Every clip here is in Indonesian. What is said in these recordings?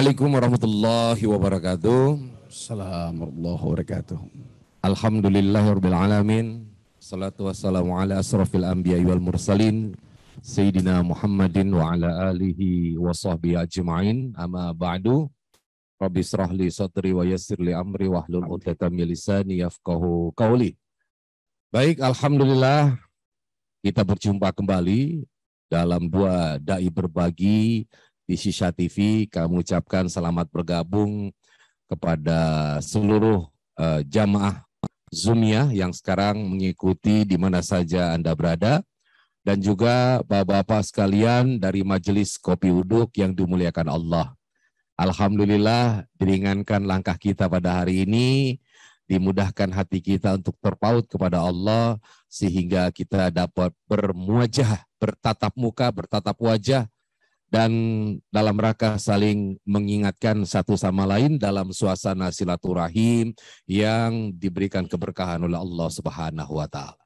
Assalamualaikum warahmatullahi wabarakatuh. Assalamualaikum warahmatullahi wabarakatuh. Alhamdulillahirabbil alamin. Salatu wassalamu ala asrafil anbiya'i wal mursalin Sayyidina Muhammadin wa ala alihi wa sahbihi ajma'in. Amma ba'du. Rabbi israh li sadri wa yassir li amri wahlul 'uqdatam min lisani yafqahu qawli. Baik, alhamdulillah kita berjumpa kembali dalam dua dai berbagi di Shisha TV. Kami ucapkan selamat bergabung kepada seluruh jamaah Zoomia yang sekarang mengikuti di mana saja Anda berada, dan juga bapak-bapak sekalian dari Majelis Kopi Uduk yang dimuliakan Allah. Alhamdulillah diringankan langkah kita pada hari ini, dimudahkan hati kita untuk terpaut kepada Allah, sehingga kita dapat bermuajah, bertatap muka, bertatap wajah, dan dalam rangka saling mengingatkan satu sama lain dalam suasana silaturahim yang diberikan keberkahan oleh Allah Subhanahu wa Ta'ala.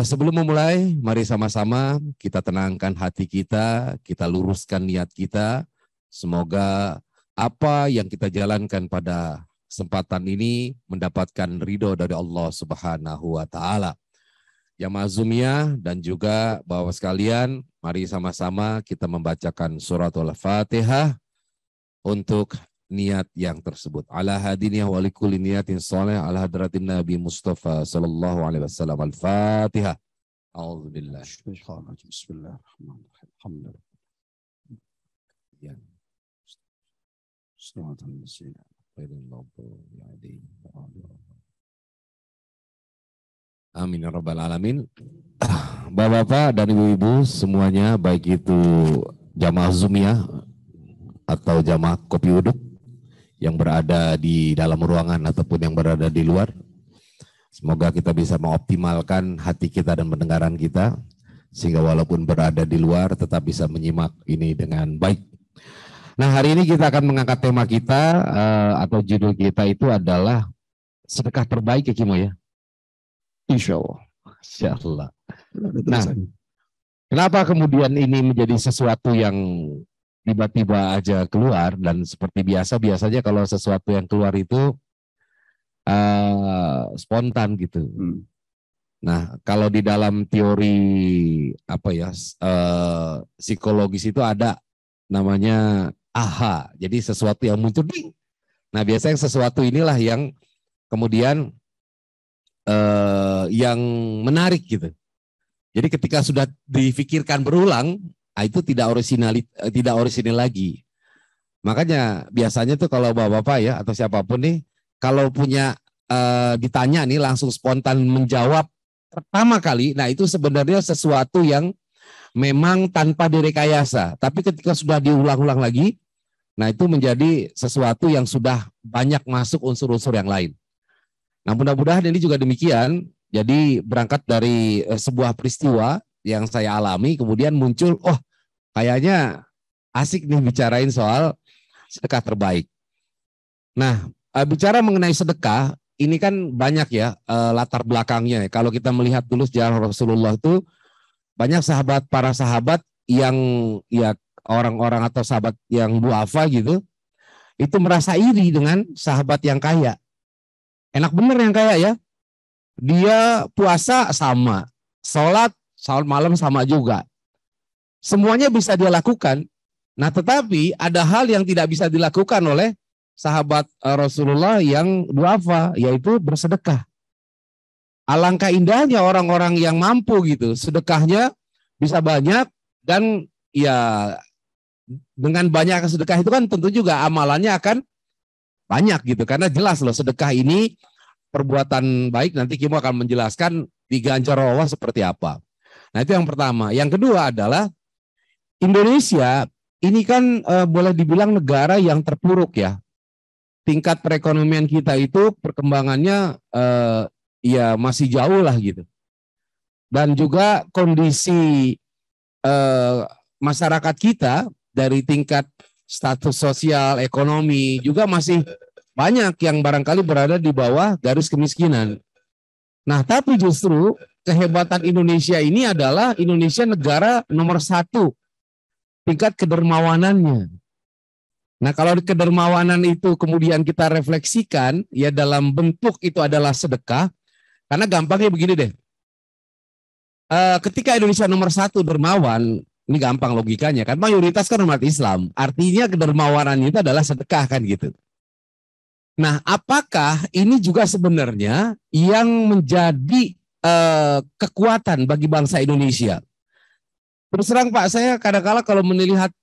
Sebelum memulai, mari sama-sama kita tenangkan hati kita luruskan niat kita. Semoga apa yang kita jalankan pada kesempatan ini mendapatkan ridho dari Allah Subhanahu wa Ta'ala. Jamaah Zoomia dan juga bapak sekalian, mari sama-sama kita membacakan surat Al-Fatihah untuk niat yang tersebut. Ala hadiniyah wa likulli niyatin salih ala hadratin Nabi Mustafa sallallahu alaihi wasallam. Al-Fatihah. A'udzubillah. Bismillahirrahmanirrahim. Alhamdulillah. Amin ya rabbal alamin. Bapak-bapak dan ibu-ibu semuanya, baik itu jamaah Zoomia atau jamaah Kopi Uduk yang berada di dalam ruangan ataupun yang berada di luar, semoga kita bisa mengoptimalkan hati kita dan pendengaran kita, sehingga walaupun berada di luar tetap bisa menyimak ini dengan baik. Nah, hari ini kita akan mengangkat tema kita atau judul kita itu adalah sedekah terbaik ya Kimo ya. Insya Allah. Insya Allah. Nah, kenapa kemudian ini menjadi sesuatu yang tiba-tiba aja keluar, dan seperti biasanya kalau sesuatu yang keluar itu spontan gitu. Nah, kalau di dalam teori psikologis itu ada namanya aha. Jadi sesuatu yang muncul. Nah, biasanya sesuatu inilah yang kemudian yang menarik gitu. Jadi ketika sudah difikirkan berulang, itu tidak orisinal lagi. Makanya biasanya tuh kalau bapak-bapak ya atau siapapun nih, kalau punya ditanya nih langsung spontan menjawab pertama kali, nah itu sebenarnya sesuatu yang memang tanpa direkayasa. Tapi ketika sudah diulang-ulang lagi, nah itu menjadi sesuatu yang sudah banyak masuk unsur-unsur yang lain. Nah, mudah-mudahan ini juga demikian. Jadi berangkat dari sebuah peristiwa yang saya alami, kemudian muncul, oh kayaknya asik nih bicarain soal sedekah terbaik. Nah, bicara mengenai sedekah, ini kan banyak ya latar belakangnya. Kalau kita melihat dulu sejarah Rasulullah itu, banyak para sahabat yang ya orang-orang atau sahabat yang duafa gitu, itu merasa iri dengan sahabat yang kaya. Enak bener yang kaya ya. Dia puasa sama, sholat malam sama juga. Semuanya bisa dia lakukan. Nah, tetapi ada hal yang tidak bisa dilakukan oleh sahabat Rasulullah yang duafa, yaitu bersedekah. Alangkah indahnya orang-orang yang mampu gitu, sedekahnya bisa banyak, dan ya dengan banyak sedekah itu kan tentu juga amalannya akan banyak gitu, karena jelas loh sedekah ini perbuatan baik. Nanti Kimo akan menjelaskan diganjar Allah seperti apa. Nah, itu yang pertama. Yang kedua adalah Indonesia ini kan boleh dibilang negara yang terpuruk ya. Tingkat perekonomian kita itu perkembangannya ya masih jauh lah gitu. Dan juga kondisi masyarakat kita dari tingkat status sosial, ekonomi juga masih banyak yang barangkali berada di bawah garis kemiskinan. Nah, tapi justru kehebatan Indonesia ini adalah Indonesia negara nomor 1 tingkat kedermawanannya. Nah, kalau kedermawanan itu kemudian kita refleksikan ya dalam bentuk itu adalah sedekah, karena gampangnya begini deh. Ketika Indonesia nomor 1 dermawan, ini gampang logikanya kan, mayoritas kan umat Islam, artinya kedermawanan itu adalah sedekah kan gitu. Nah, apakah ini juga sebenarnya yang menjadi kekuatan bagi bangsa Indonesia? Terus terang Pak, saya kadang-kala kalau melihat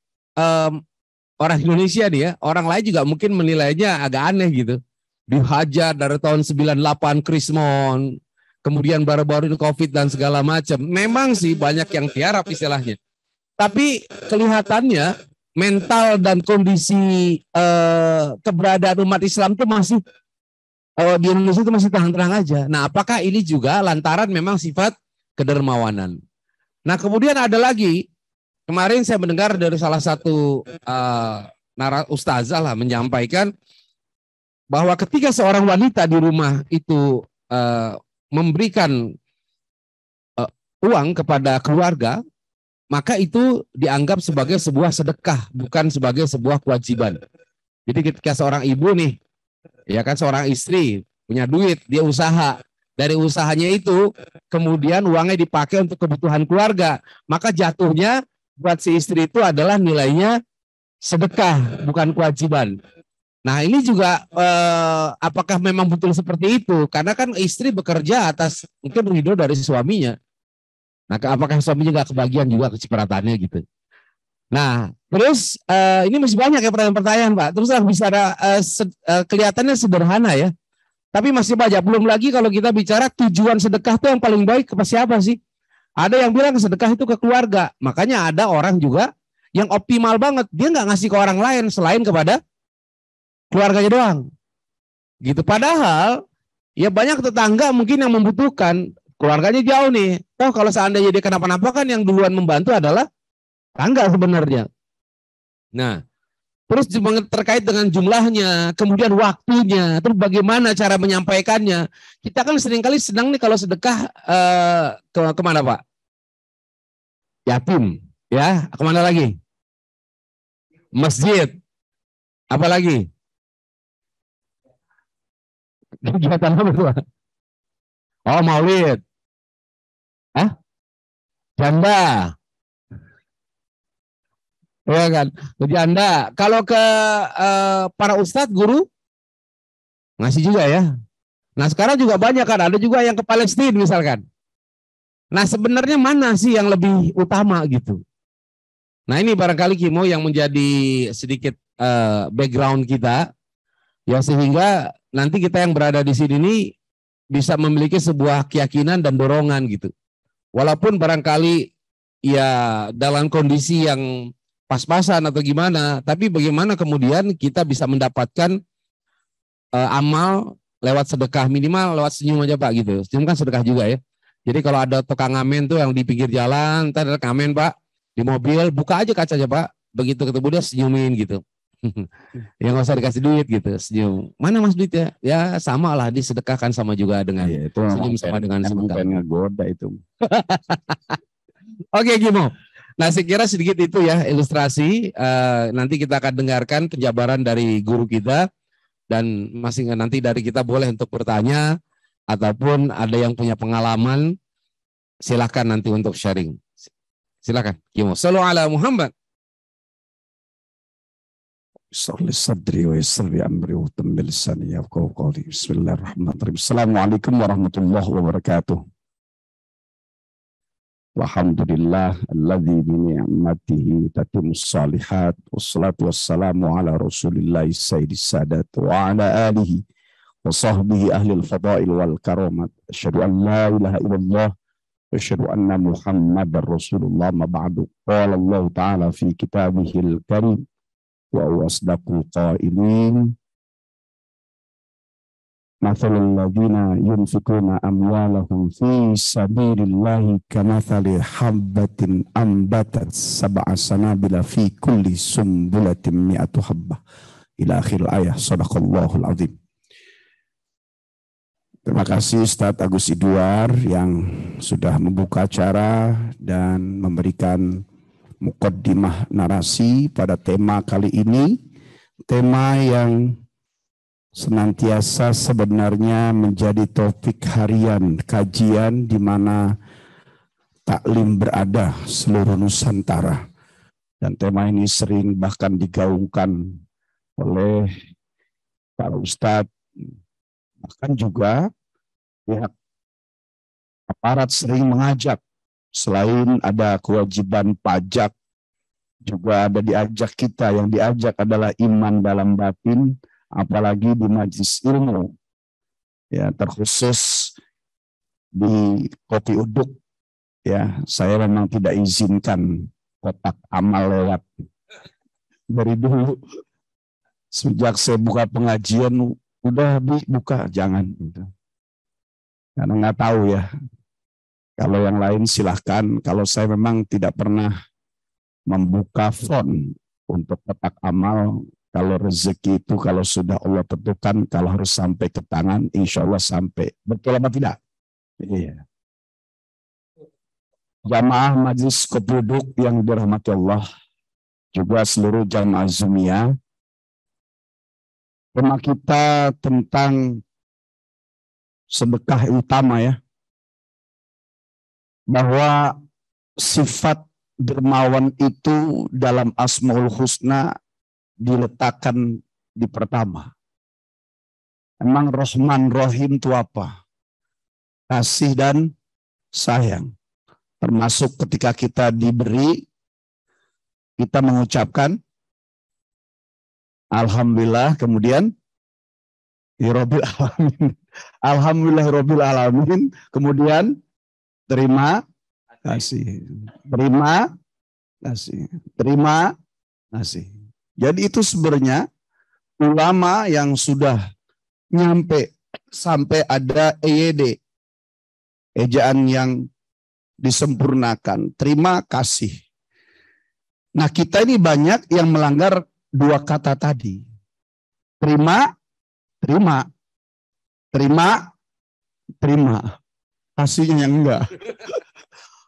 orang Indonesia nih ya, orang lain juga mungkin menilainya agak aneh gitu. Dihajar dari tahun 98 Krismon, kemudian baru-baru ini COVID dan segala macam. Memang sih banyak yang tiarap istilahnya. Tapi kelihatannya mental dan kondisi keberadaan umat Islam itu masih di Indonesia itu masih terang-terang aja. Nah, apakah ini juga lantaran memang sifat kedermawanan? Nah, kemudian ada lagi, kemarin saya mendengar dari salah satu ustazah lah menyampaikan bahwa ketika seorang wanita di rumah itu memberikan uang kepada keluarga, maka itu dianggap sebagai sebuah sedekah, bukan sebagai sebuah kewajiban. Jadi ketika seorang ibu nih, ya kan, seorang istri punya duit, dia usaha, dari usahanya itu kemudian uangnya dipakai untuk kebutuhan keluarga, maka jatuhnya buat si istri itu adalah nilainya sedekah, bukan kewajiban. Nah, ini juga apakah memang betul seperti itu? Karena kan istri bekerja atas mungkin ridho dari suaminya. Nah, apakah suaminya nggak kebagian juga kecipratannya gitu? Nah, terus ini masih banyak ya pertanyaan-pertanyaan, Pak. Terus bisa ada kelihatannya sederhana ya, tapi masih banyak. Belum lagi kalau kita bicara tujuan sedekah itu yang paling baik kepada siapa sih? Ada yang bilang sedekah itu ke keluarga. Makanya ada orang juga yang optimal banget, dia nggak ngasih ke orang lain selain kepada keluarganya doang. Gitu. Padahal ya banyak tetangga mungkin yang membutuhkan, keluarganya jauh nih. Toh kalau seandainya dia kenapa-napa kan yang duluan membantu adalah tangga sebenarnya. Nah, terus terkait dengan jumlahnya, kemudian waktunya, terus bagaimana cara menyampaikannya. Kita kan seringkali senang nih kalau sedekah kemana Pak? Yatim, ya. Kemana lagi? Masjid. Apa lagi? Kegiatan apa tuh? Oh, maulid. Hah? Janda. Ya kan? Janda. Kalau ke para ustadz, guru, ngasih juga ya. Nah, sekarang juga banyak kan. Ada juga yang ke Palestina misalkan. Nah, sebenarnya mana sih yang lebih utama gitu? Nah, ini barangkali Kimo yang menjadi sedikit background kita. Ya, sehingga nanti kita yang berada di sini ini bisa memiliki sebuah keyakinan dan dorongan gitu. Walaupun barangkali ya dalam kondisi yang pas-pasan atau gimana, tapi bagaimana kemudian kita bisa mendapatkan amal lewat sedekah, minimal lewat senyum aja Pak gitu. Senyum kan sedekah juga ya. Jadi kalau ada tukang ngamen tuh yang di pinggir jalan, ntar ada ngamen Pak di mobil, buka aja kacanya Pak. Begitu ketemu dia senyumin gitu. Ya nggak usah dikasih duit gitu, senyum. Mana mas duitnya? Ya sama lah, disedekahkan sama juga dengan Ya, itu senyum sama dengan sedekah. pengen ngegoda itu. Oke Gimo. Nah saya kira sedikit itu ya ilustrasi. Nanti kita akan dengarkan penjabaran dari guru kita dan masing nanti dari kita boleh untuk bertanya ataupun ada yang punya pengalaman silakan nanti untuk sharing. Silakan Gimo. Sallu ala Muhammad. Sadri wa yassir amri wa tammil lisani yafqahu qawli. Bismillahirrahmanirrahim. Assalamualaikum warahmatullahi wabarakatuh. Walhamdulillah alladzi bi ni'matihi tatimmus shalihat wassalatu wassalamu ala Rasulillah sayyidis sadat wa ala alihi wa sahbihi ahlil fadail wal karamat. Asyhadu an la ilaha illallah wa asyhadu anna Muhammadar Rasulullah ma ba'du. Qala Allah ta'ala fi kitabihil karim wa asdaqul qailin mathalul ladzina yunfikuna amwalahum fi sabilillahi kamathali habbatin ambatat sab'a sanabila fi kulli sumbulatin mi'atu habbah ila akhir ayat. Shadaqallahul azim. Terima kasih Ustadz Agus Idwar yang sudah membuka acara dan memberikan mukaddimah narasi pada tema kali ini tema yang senantiasa sebenarnya menjadi topik harian kajian di mana taklim berada seluruh Nusantara. Dan tema ini sering bahkan digaungkan oleh para ustadz, bahkan juga pihak aparat sering mengajak. Selain ada kewajiban pajak, juga ada diajak kita, yang diajak adalah iman dalam batin, apalagi di majlis ilmu. Ya, terkhusus di Kopi Uduk, ya, saya memang tidak izinkan kotak amal lewat. Dari dulu, sejak saya buka pengajian, udah buka, jangan. Karena nggak tahu ya. Kalau yang lain silahkan, kalau saya memang tidak pernah membuka font untuk kotak amal. Kalau rezeki itu kalau sudah Allah tentukan, kalau harus sampai ke tangan, insya Allah sampai. Betul apa tidak? Iya. Jamaah Majlis Kopi Uduk yang dirahmati Allah, juga seluruh jamaah Zumiyah. Tema kita tentang sedekah utama ya. Bahwa sifat dermawan itu dalam Asmaul Husna diletakkan di pertama. Emang Rahman Rahim itu apa? Kasih dan sayang. Termasuk ketika kita diberi, kita mengucapkan Alhamdulillah, kemudian Rabbil Alamin. Alhamdulillah Rabbil Alamin, kemudian terima kasih. Terima kasih. Terima kasih. Jadi itu sebenarnya ulama yang sudah nyampe sampai ada EYD. Ejaan yang disempurnakan. Terima kasih. Nah, kita ini banyak yang melanggar dua kata tadi. Terima, terima. Terima, terima. Kasihnya yang enggak.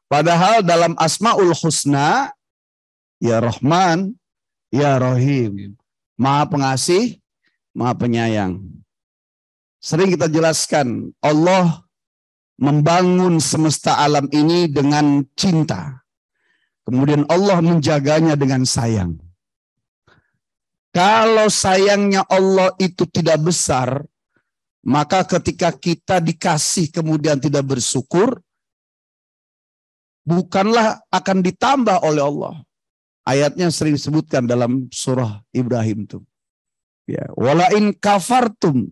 Padahal dalam Asmaul Husna, ya Rahman, ya Rahim. Maha pengasih, maha penyayang. Sering kita jelaskan, Allah membangun semesta alam ini dengan cinta. Kemudian Allah menjaganya dengan sayang. Kalau sayangnya Allah itu tidak besar, maka ketika kita dikasih kemudian tidak bersyukur, bukanlah akan ditambah oleh Allah. Ayatnya sering disebutkan dalam surah Ibrahim itu. Ya, walain kafartum,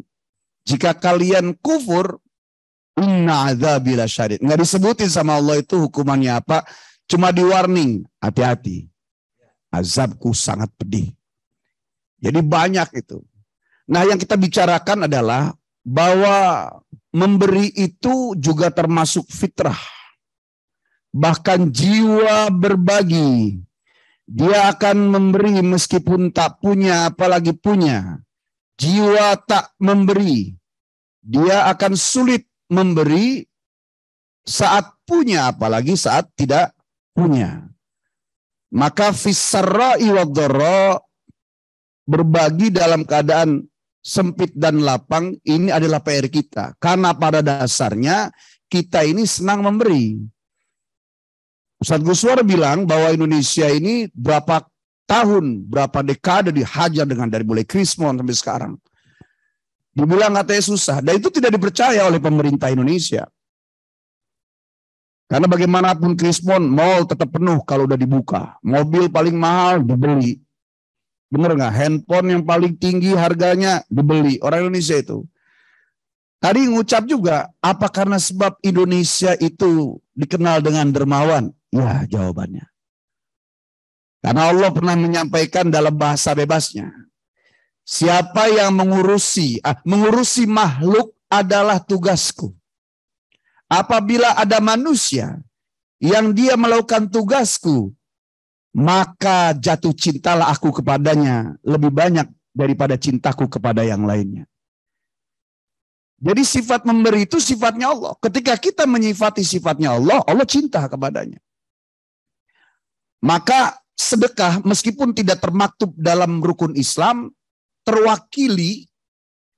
jika kalian kufur, inna adzabi lasyadid. Enggak disebutin sama Allah itu hukumannya apa, cuma di warning, hati-hati. Azabku sangat pedih. Jadi banyak itu. Nah, yang kita bicarakan adalah bahwa memberi itu juga termasuk fitrah. Bahkan jiwa berbagi. Dia akan memberi meskipun tak punya, apalagi punya. Jiwa tak memberi. Dia akan sulit memberi saat punya, apalagi saat tidak punya. Maka fis-sarra'i wad-dharra, berbagi dalam keadaan sempit dan lapang, ini adalah PR kita. Karena pada dasarnya kita ini senang memberi. Ustadz Guswar bilang bahwa Indonesia ini berapa tahun, berapa dekade dihajar dengan dari mulai Krismon sampai sekarang. Dibilang katanya susah. Dan itu tidak dipercaya oleh pemerintah Indonesia. Karena bagaimanapun Krismon, mall tetap penuh kalau udah dibuka. Mobil paling mahal dibeli. Bener nggak? Handphone yang paling tinggi harganya dibeli orang Indonesia itu. Tadi ngucap juga, apa karena sebab Indonesia itu dikenal dengan dermawan? Ya, jawabannya. Karena Allah pernah menyampaikan dalam bahasa bebasnya, siapa yang mengurusi makhluk adalah tugasku. Apabila ada manusia yang dia melakukan tugasku, maka jatuh cintalah aku kepadanya lebih banyak daripada cintaku kepada yang lainnya. Jadi sifat memberi itu sifatnya Allah. Ketika kita menyifati sifatnya Allah, Allah cinta kepadanya. Maka sedekah meskipun tidak termaktub dalam rukun Islam, terwakili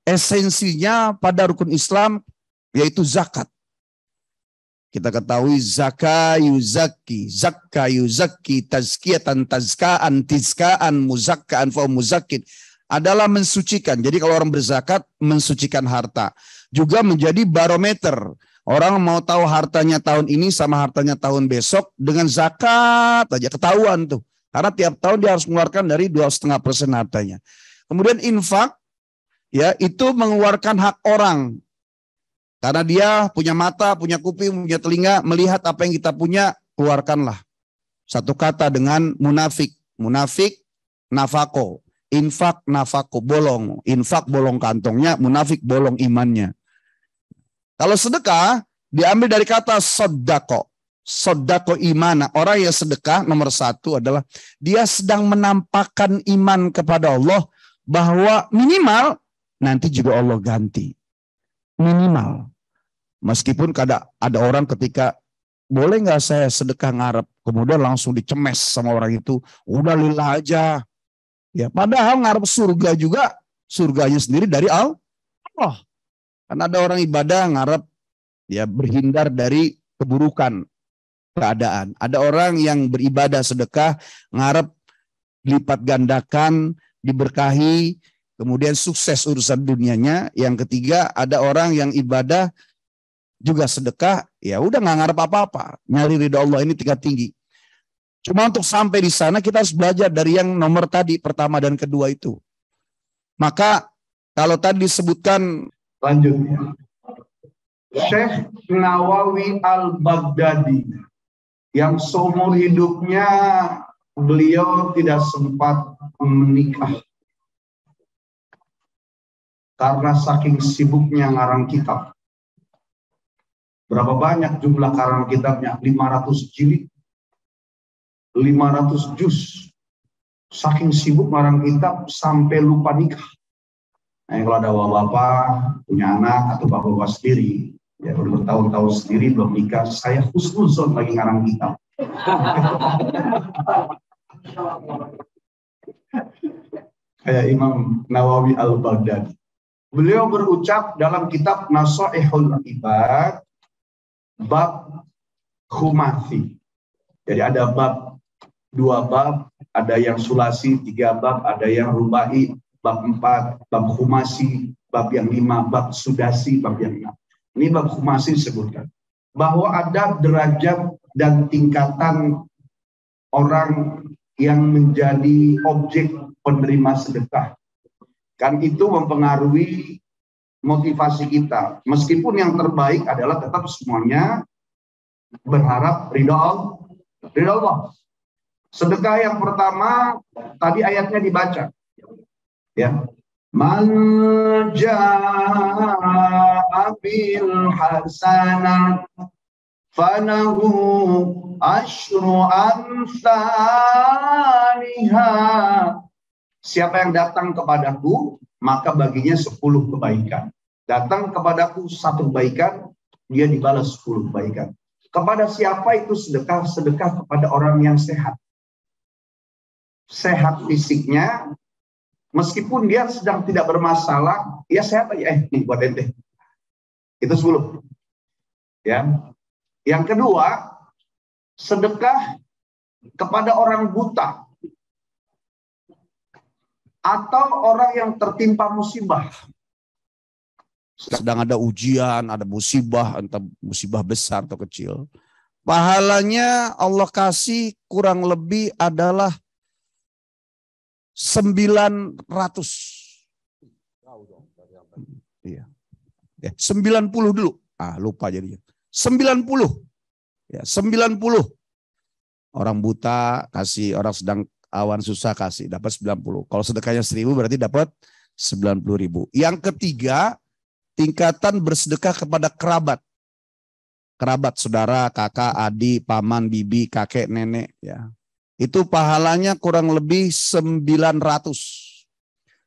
esensinya pada rukun Islam, yaitu zakat. Kita ketahui zakka yuzakki, tazkiyatan tazkaan, tizkaan, muzakkaan, fa muzakkin, adalah mensucikan. Jadi kalau orang berzakat, mensucikan harta. Juga menjadi barometer. Orang mau tahu hartanya tahun ini sama hartanya tahun besok, dengan zakat aja ketahuan tuh. Karena tiap tahun dia harus mengeluarkan dari 2,5% hartanya. Kemudian infak, ya, itu mengeluarkan hak orang. Karena dia punya mata, punya kuping, punya telinga, melihat apa yang kita punya, keluarkanlah. Satu kata dengan munafik. Munafik, nafako. Infak, nafako, bolong. Infak, bolong kantongnya. Munafik, bolong imannya. Kalau sedekah, diambil dari kata sodako. Sodako imana. Orang yang sedekah nomor satu adalah dia sedang menampakkan iman kepada Allah, bahwa minimal nanti juga Allah ganti. Minimal. Meskipun ada orang ketika, boleh nggak saya sedekah ngarep, kemudian langsung dicemes sama orang itu, udah lillah aja. Ya, padahal ngarep surga juga, surganya sendiri dari Allah. Karena ada orang ibadah ngarep, ya, berhindar dari keburukan keadaan. Ada orang yang beribadah sedekah ngarep lipat gandakan, diberkahi, kemudian sukses urusan dunianya. Yang ketiga, ada orang yang ibadah juga sedekah, ya udah nggak ngarep apa-apa, nyari ridha Allah, ini tingkat tinggi. Cuma untuk sampai di sana kita harus belajar dari yang nomor tadi, pertama dan kedua itu. Maka kalau tadi disebutkan, lanjutnya, Syekh Nawawi Al-Baghdadi yang seumur hidupnya beliau tidak sempat menikah karena saking sibuknya ngarang kitab. Berapa banyak jumlah karang kitabnya? 500 jilid, 500 juz. Saking sibuk ngarang kitab sampai lupa nikah. Nah, kalau ada bapak-bapak punya anak atau bapak-bapak sendiri, ya udah bertahun-tahun sendiri belum nikah, saya husnuzon lagi ngarang kitab. Kayak Imam Nawawi Al-Baghdadi. Beliau berucap dalam kitab Nasaihul Ibad, bab khumasi. Jadi ada bab, 2 bab, ada yang sulasi, 3 bab, ada yang rubai, bab 4, bab khumasi, bab yang 5, bab sudasi, bab yang 6. Ini bab khumasi disebutkan bahwa ada derajat dan tingkatan orang yang menjadi objek penerima sedekah. Kan itu mempengaruhi motivasi kita. Meskipun yang terbaik adalah tetap semuanya berharap ridha Allah. Sedekah yang pertama tadi ayatnya dibaca. Ya. Man jaa'a bil hasanah falahu asyru amsalihha. Siapa yang datang kepadaku, maka baginya 10 kebaikan. Datang kepadaku 1 kebaikan, dia dibalas 10 kebaikan. Kepada siapa itu sedekah? Sedekah kepada orang yang sehat. Sehat fisiknya, meskipun dia sedang tidak bermasalah, ya sehat aja. Nih buat ente. Itu 10. Ya. Yang kedua, sedekah kepada orang buta atau orang yang tertimpa musibah. Sedang ada ujian, ada musibah, entah musibah besar atau kecil. Pahalanya Allah kasih kurang lebih adalah 900. Iya. 90 dulu. Lupa jadinya. 90. Ya, 90. Orang buta kasih, orang sedang awan susah kasih, dapat 90. Kalau sedekahnya 1000 berarti dapat 90.000. Yang ketiga, tingkatan bersedekah kepada kerabat. Kerabat, saudara, kakak, adik, paman, bibi, kakek, nenek. Ya. Itu pahalanya kurang lebih 900.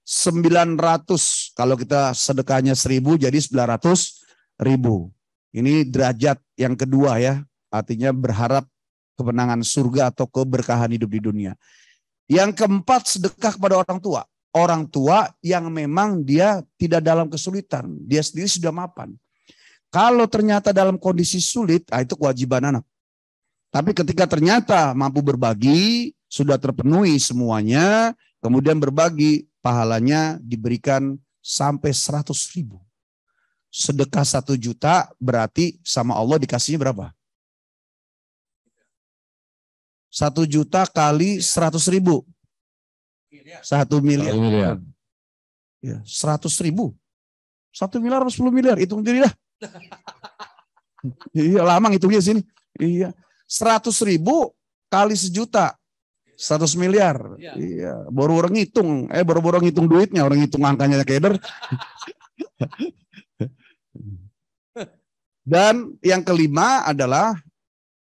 900, kalau kita sedekahnya 1000 jadi 900.000. Ini derajat yang kedua ya. Artinya berharap kemenangan surga atau keberkahan hidup di dunia. Yang keempat, sedekah kepada orang tua. orang tua yang memang dia tidak dalam kesulitan. Dia sendiri sudah mapan. Kalau ternyata dalam kondisi sulit, itu kewajiban anak. Tapi ketika ternyata mampu berbagi, sudah terpenuhi semuanya, kemudian berbagi, pahalanya diberikan sampai 100.000. Sedekah 1 juta berarti sama Allah dikasihnya berapa? 1 juta kali 100.000. 1 miliar. Ya, 100.000. 1 miliar 10 miliar. Hitung sendiri dah. Iya, lama hitungnya sini. Iya. 100.000 kali 1 juta. 100 miliar. Iya. Baru orang ngitung. Baru ngitung duitnya. Orang ngitung angkanya keder. Dan yang kelima adalah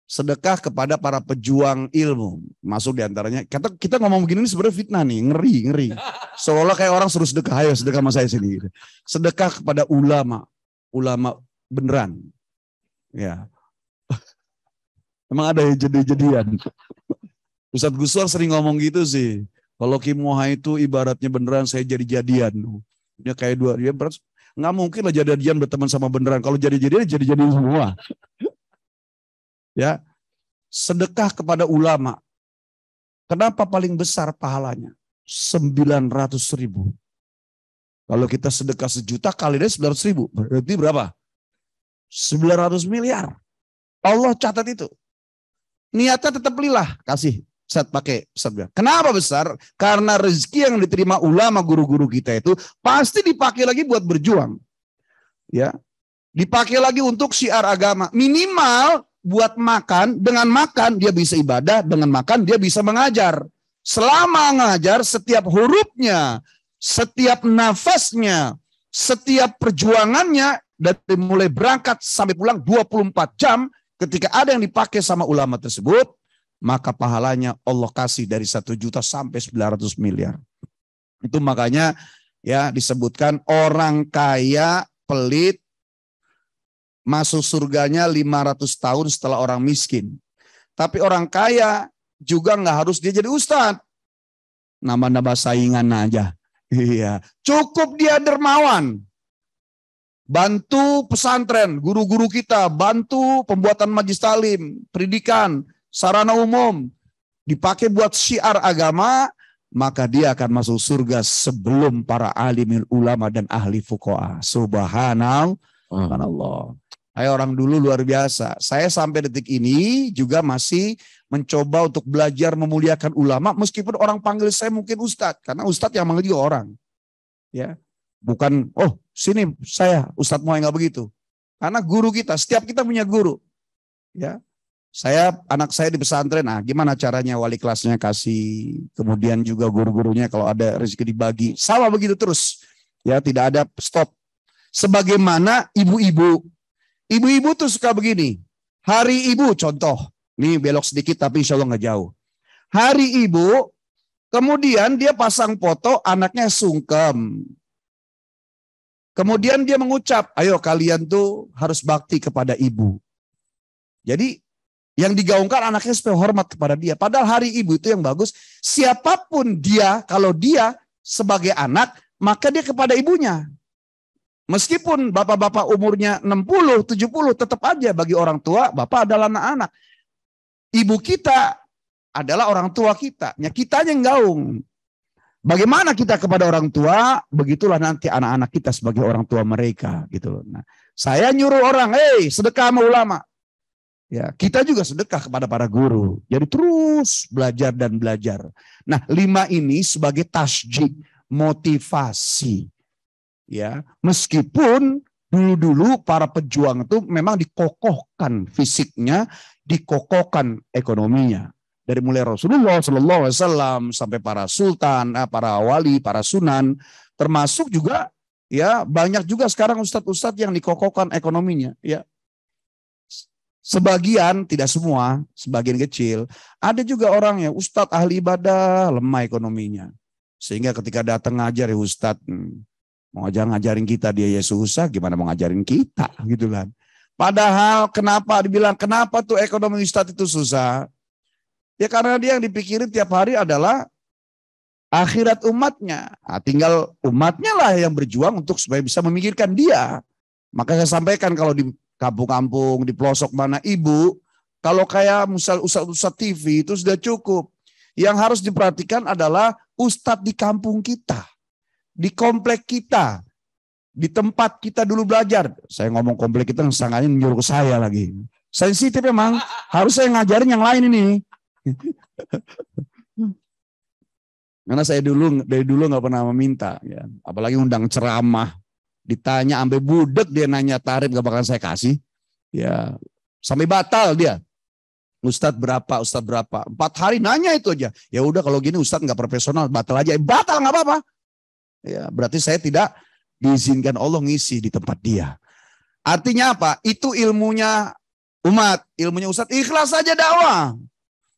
sedekah kepada para pejuang ilmu. Masuk diantaranya. Kita ngomong begini sebenarnya fitnah nih. Ngeri. Seolah kayak orang suruh sedekah. Ayo sedekah sama saya sini. Sedekah kepada ulama. Ulama beneran. Ya. Emang ada jadi-jadian. Ustadz Guswar sering ngomong gitu sih. Kalau Kim Moha itu ibaratnya beneran saya jadi-jadian. Dia kayak dua. Dia berat. Nggak mungkin lah jadi-jadian berteman sama beneran. Kalau jadi-jadian semua. Ya, sedekah kepada ulama. Kenapa paling besar pahalanya? 900.000. Kalau kita sedekah 1 juta kali dari 900.000. Berarti berapa? 900 miliar. Allah catat itu. Niatnya tetap lillah. Kasih. Ustaz pakai. Ustaz bilang. Kenapa besar? Karena rezeki yang diterima ulama guru-guru kita itu pasti dipakai lagi buat berjuang. Ya, dipakai lagi untuk syiar agama. Minimal buat makan, dengan makan dia bisa ibadah, dengan makan dia bisa mengajar. Selama mengajar, setiap hurufnya, setiap nafasnya, setiap perjuangannya, dari mulai berangkat sampai pulang 24 jam, ketika ada yang dipakai sama ulama tersebut, maka pahalanya Allah kasih dari 1 juta sampai 900 miliar. Itu makanya ya disebutkan orang kaya, pelit, masuk surganya 500 tahun setelah orang miskin. Tapi orang kaya juga nggak harus dia jadi ustadz. Nama-nama saingan aja. Iya. Cukup dia dermawan. Bantu pesantren, guru-guru kita. Bantu pembuatan majlis talim, pendidikan, sarana umum. Dipakai buat syiar agama. Maka dia akan masuk surga sebelum para alimul ulama dan ahli fuqaha. Subhanallah. Orang dulu luar biasa. Saya sampai detik ini juga masih mencoba untuk belajar memuliakan ulama. Meskipun orang panggil saya mungkin ustadz. Karena ustadz yang manggil juga orang. Ya, bukan, sini saya Ustadz Moha, nggak begitu. Karena guru kita, setiap kita punya guru. Ya, anak saya di pesantren. Gimana caranya wali kelasnya kasih. Kemudian juga guru-gurunya kalau ada rezeki dibagi. Sama begitu terus. Ya, tidak ada stop. Sebagaimana ibu-ibu. Ibu-ibu tuh suka begini. Hari Ibu contoh. Nih belok sedikit tapi insya Allah nggak jauh. Hari Ibu, kemudian dia pasang foto anaknya sungkem. Kemudian dia mengucap, ayo kalian tuh harus bakti kepada ibu. Jadi yang digaungkan anaknya supaya hormat kepada dia. Padahal hari Ibu itu yang bagus. Siapapun dia, kalau dia sebagai anak, maka dia kepada ibunya. Meskipun bapak-bapak umurnya 60, 70, tetap aja bagi orang tua, bapak adalah anak-anak. Ibu kita adalah orang tua kita. Kita yang gaung. Bagaimana kita kepada orang tua, begitulah nanti anak-anak kita sebagai orang tua mereka. Gitu. Nah, saya nyuruh orang, sedekah sama ulama. Ya, kita juga sedekah kepada para guru. Jadi terus belajar dan belajar. Nah, 5 ini sebagai tasjid, motivasi. Ya, meskipun dulu-dulu para pejuang itu memang dikokohkan fisiknya, dikokohkan ekonominya. Dari mulai Rasulullah SAW sampai para sultan, para wali, para sunan, termasuk juga ya banyak juga sekarang ustadz-ustadz yang dikokohkan ekonominya. Ya, sebagian, tidak semua, sebagian kecil. Ada juga orang ya ustadz ahli ibadah lemah ekonominya, sehingga ketika datang ngajar ya ustadz mau ngajarin kita dia ya susah, gimana mau ngajarin kita gitu kan. Padahal kenapa tuh ekonomi ustadz itu susah? Ya karena dia yang dipikirin tiap hari adalah akhirat umatnya. Nah, tinggal umatnya lah yang berjuang untuk supaya bisa memikirkan dia. Maka saya sampaikan kalau di kampung-kampung, di pelosok mana ibu, kalau kayak misal ustadz TV itu sudah cukup. Yang harus diperhatikan adalah ustadz di kampung kita, di komplek kita, di tempat kita dulu belajar. Saya ngomong komplek kita, sangatnya menyuruh ke saya lagi. Sensitif memang, harus saya ngajarin yang lain ini. Karena saya dari dulu nggak pernah meminta, ya. Apalagi undang ceramah, ditanya sampai budek dia nanya tarif nggak bakal saya kasih, ya sampai batal dia. Ustadz berapa? Ustadz berapa? 4 hari nanya itu aja. Ya udah kalau gini Ustadz nggak profesional, batal aja. Batal nggak apa-apa. Ya berarti saya tidak diizinkan Allah ngisi di tempat dia. Artinya apa? Itu ilmunya umat, ilmunya Ustadz. Ikhlas saja dakwah.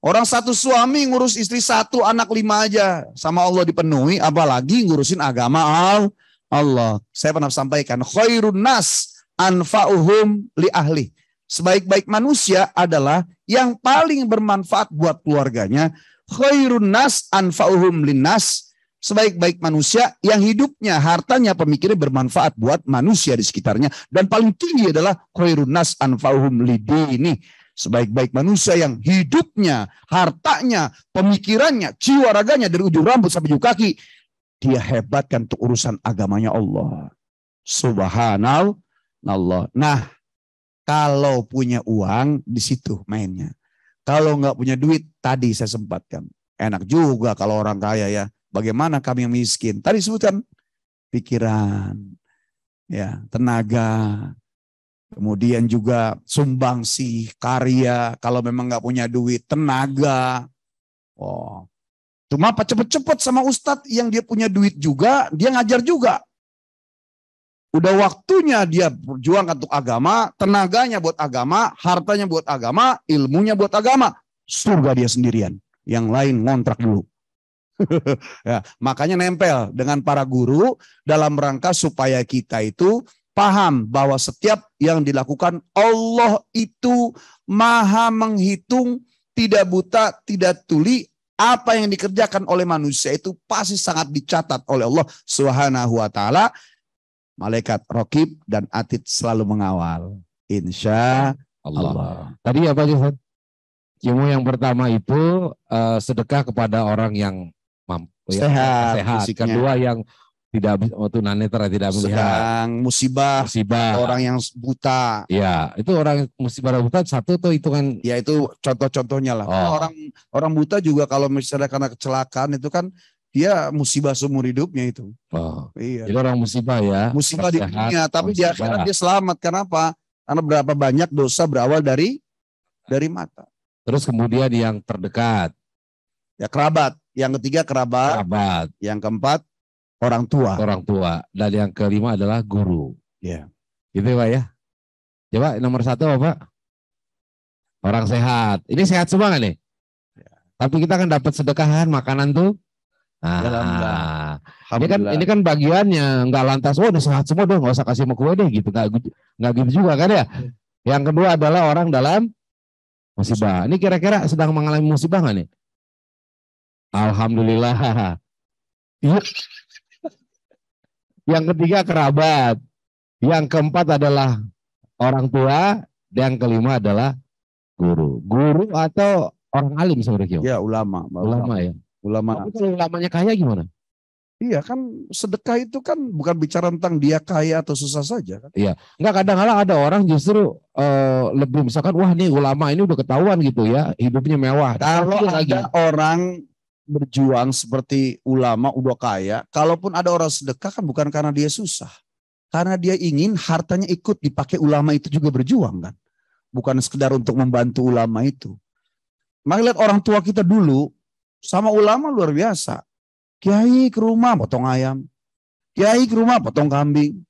Orang satu suami ngurus istri 1, anak 5 aja. Sama Allah dipenuhi, apalagi ngurusin agama Allah. Saya pernah sampaikan, khairun nas anfa'uhum li ahli. Sebaik-baik manusia adalah yang paling bermanfaat buat keluarganya. Khairun nas anfa'uhum linnas. Sebaik-baik manusia yang hidupnya, hartanya, pemikirannya bermanfaat buat manusia di sekitarnya. Dan paling tinggi adalah khairun nas anfa'uhum lidini. Sebaik-baik manusia yang hidupnya, hartanya, pemikirannya, jiwa raganya dari ujung rambut sampai ujung kaki, dia hebatkan untuk urusan agamanya Allah. Subhanallah. Nah, kalau punya uang, di situ mainnya. Kalau nggak punya duit, tadi saya sempatkan. Enak juga kalau orang kaya ya. Bagaimana kami yang miskin? Tadi sebutkan pikiran, ya, tenaga, kemudian juga sumbangsi, karya. Kalau memang nggak punya duit, tenaga. Oh, cuma apa cepet-cepet sama ustadz yang dia punya duit juga, dia ngajar juga. Udah waktunya dia berjuang untuk agama, tenaganya buat agama, hartanya buat agama, ilmunya buat agama. Surga dia sendirian. Yang lain ngontrak dulu. Ya, makanya nempel dengan para guru dalam rangka supaya kita itu paham bahwa setiap yang dilakukan Allah itu maha menghitung, tidak buta, tidak tuli. Apa yang dikerjakan oleh manusia itu pasti sangat dicatat oleh Allah Subhanahu wa taala. Malaikat Raqib dan Atid selalu mengawal. Insya Allah. Tadi apa sih? Ilmu yang pertama itu sedekah kepada orang yang mampu, sehat. Sehat. Kedua yang tidak tunanetra, tidak melihat. Sedang musibah. Orang yang buta. Ya, itu orang musibah buta satu tuh hitungan. Ya itu contoh-contohnya lah. Oh. Orang buta juga kalau misalnya karena kecelakaan itu kan dia musibah seumur hidupnya itu. Oh. Iya. Jadi orang musibah ya. Musibah di dunia, tapi di akhirat dia selamat. Kenapa? Karena berapa banyak dosa berawal dari mata. Terus kemudian yang terdekat. Ya kerabat. Yang ketiga kerabat. Yang keempat orang tua. Dan yang kelima adalah guru. Ya. Gitu Pak ya. Coba nomor 1 apa? Orang sehat. Ini sehat semua nggak nih? Ya. Tapi kita kan dapat sedekahan makanan tuh. Nah, ini kan bagiannya nggak lantas, udah sehat semua dong, nggak usah kasih mau kue deh gitu, nggak gitu juga kan ya. Yang kedua adalah orang dalam musibah. Ini kira-kira sedang mengalami musibah nggak nih? Alhamdulillah. Yang ketiga kerabat, yang keempat adalah orang tua, dan yang kelima adalah guru. Guru atau orang alim sebenarnya? Ya ulama ya. Ulama. Tapi kalau ulamanya kaya gimana? Iya kan sedekah itu kan bukan bicara tentang dia kaya atau susah saja kan. Iya. Enggak, kadang-kadang ada orang justru lebih misalkan wah nih ulama ini udah ketahuan gitu ya hidupnya mewah. Kalau ada orang berjuang seperti ulama udah kaya, kalaupun ada orang sedekah kan bukan karena dia susah. Karena dia ingin hartanya ikut dipakai ulama itu juga berjuang kan. Bukan sekedar untuk membantu ulama itu. Maka lihat orang tua kita dulu sama ulama luar biasa. Kiai ke rumah potong ayam. Kiai ke rumah potong kambing.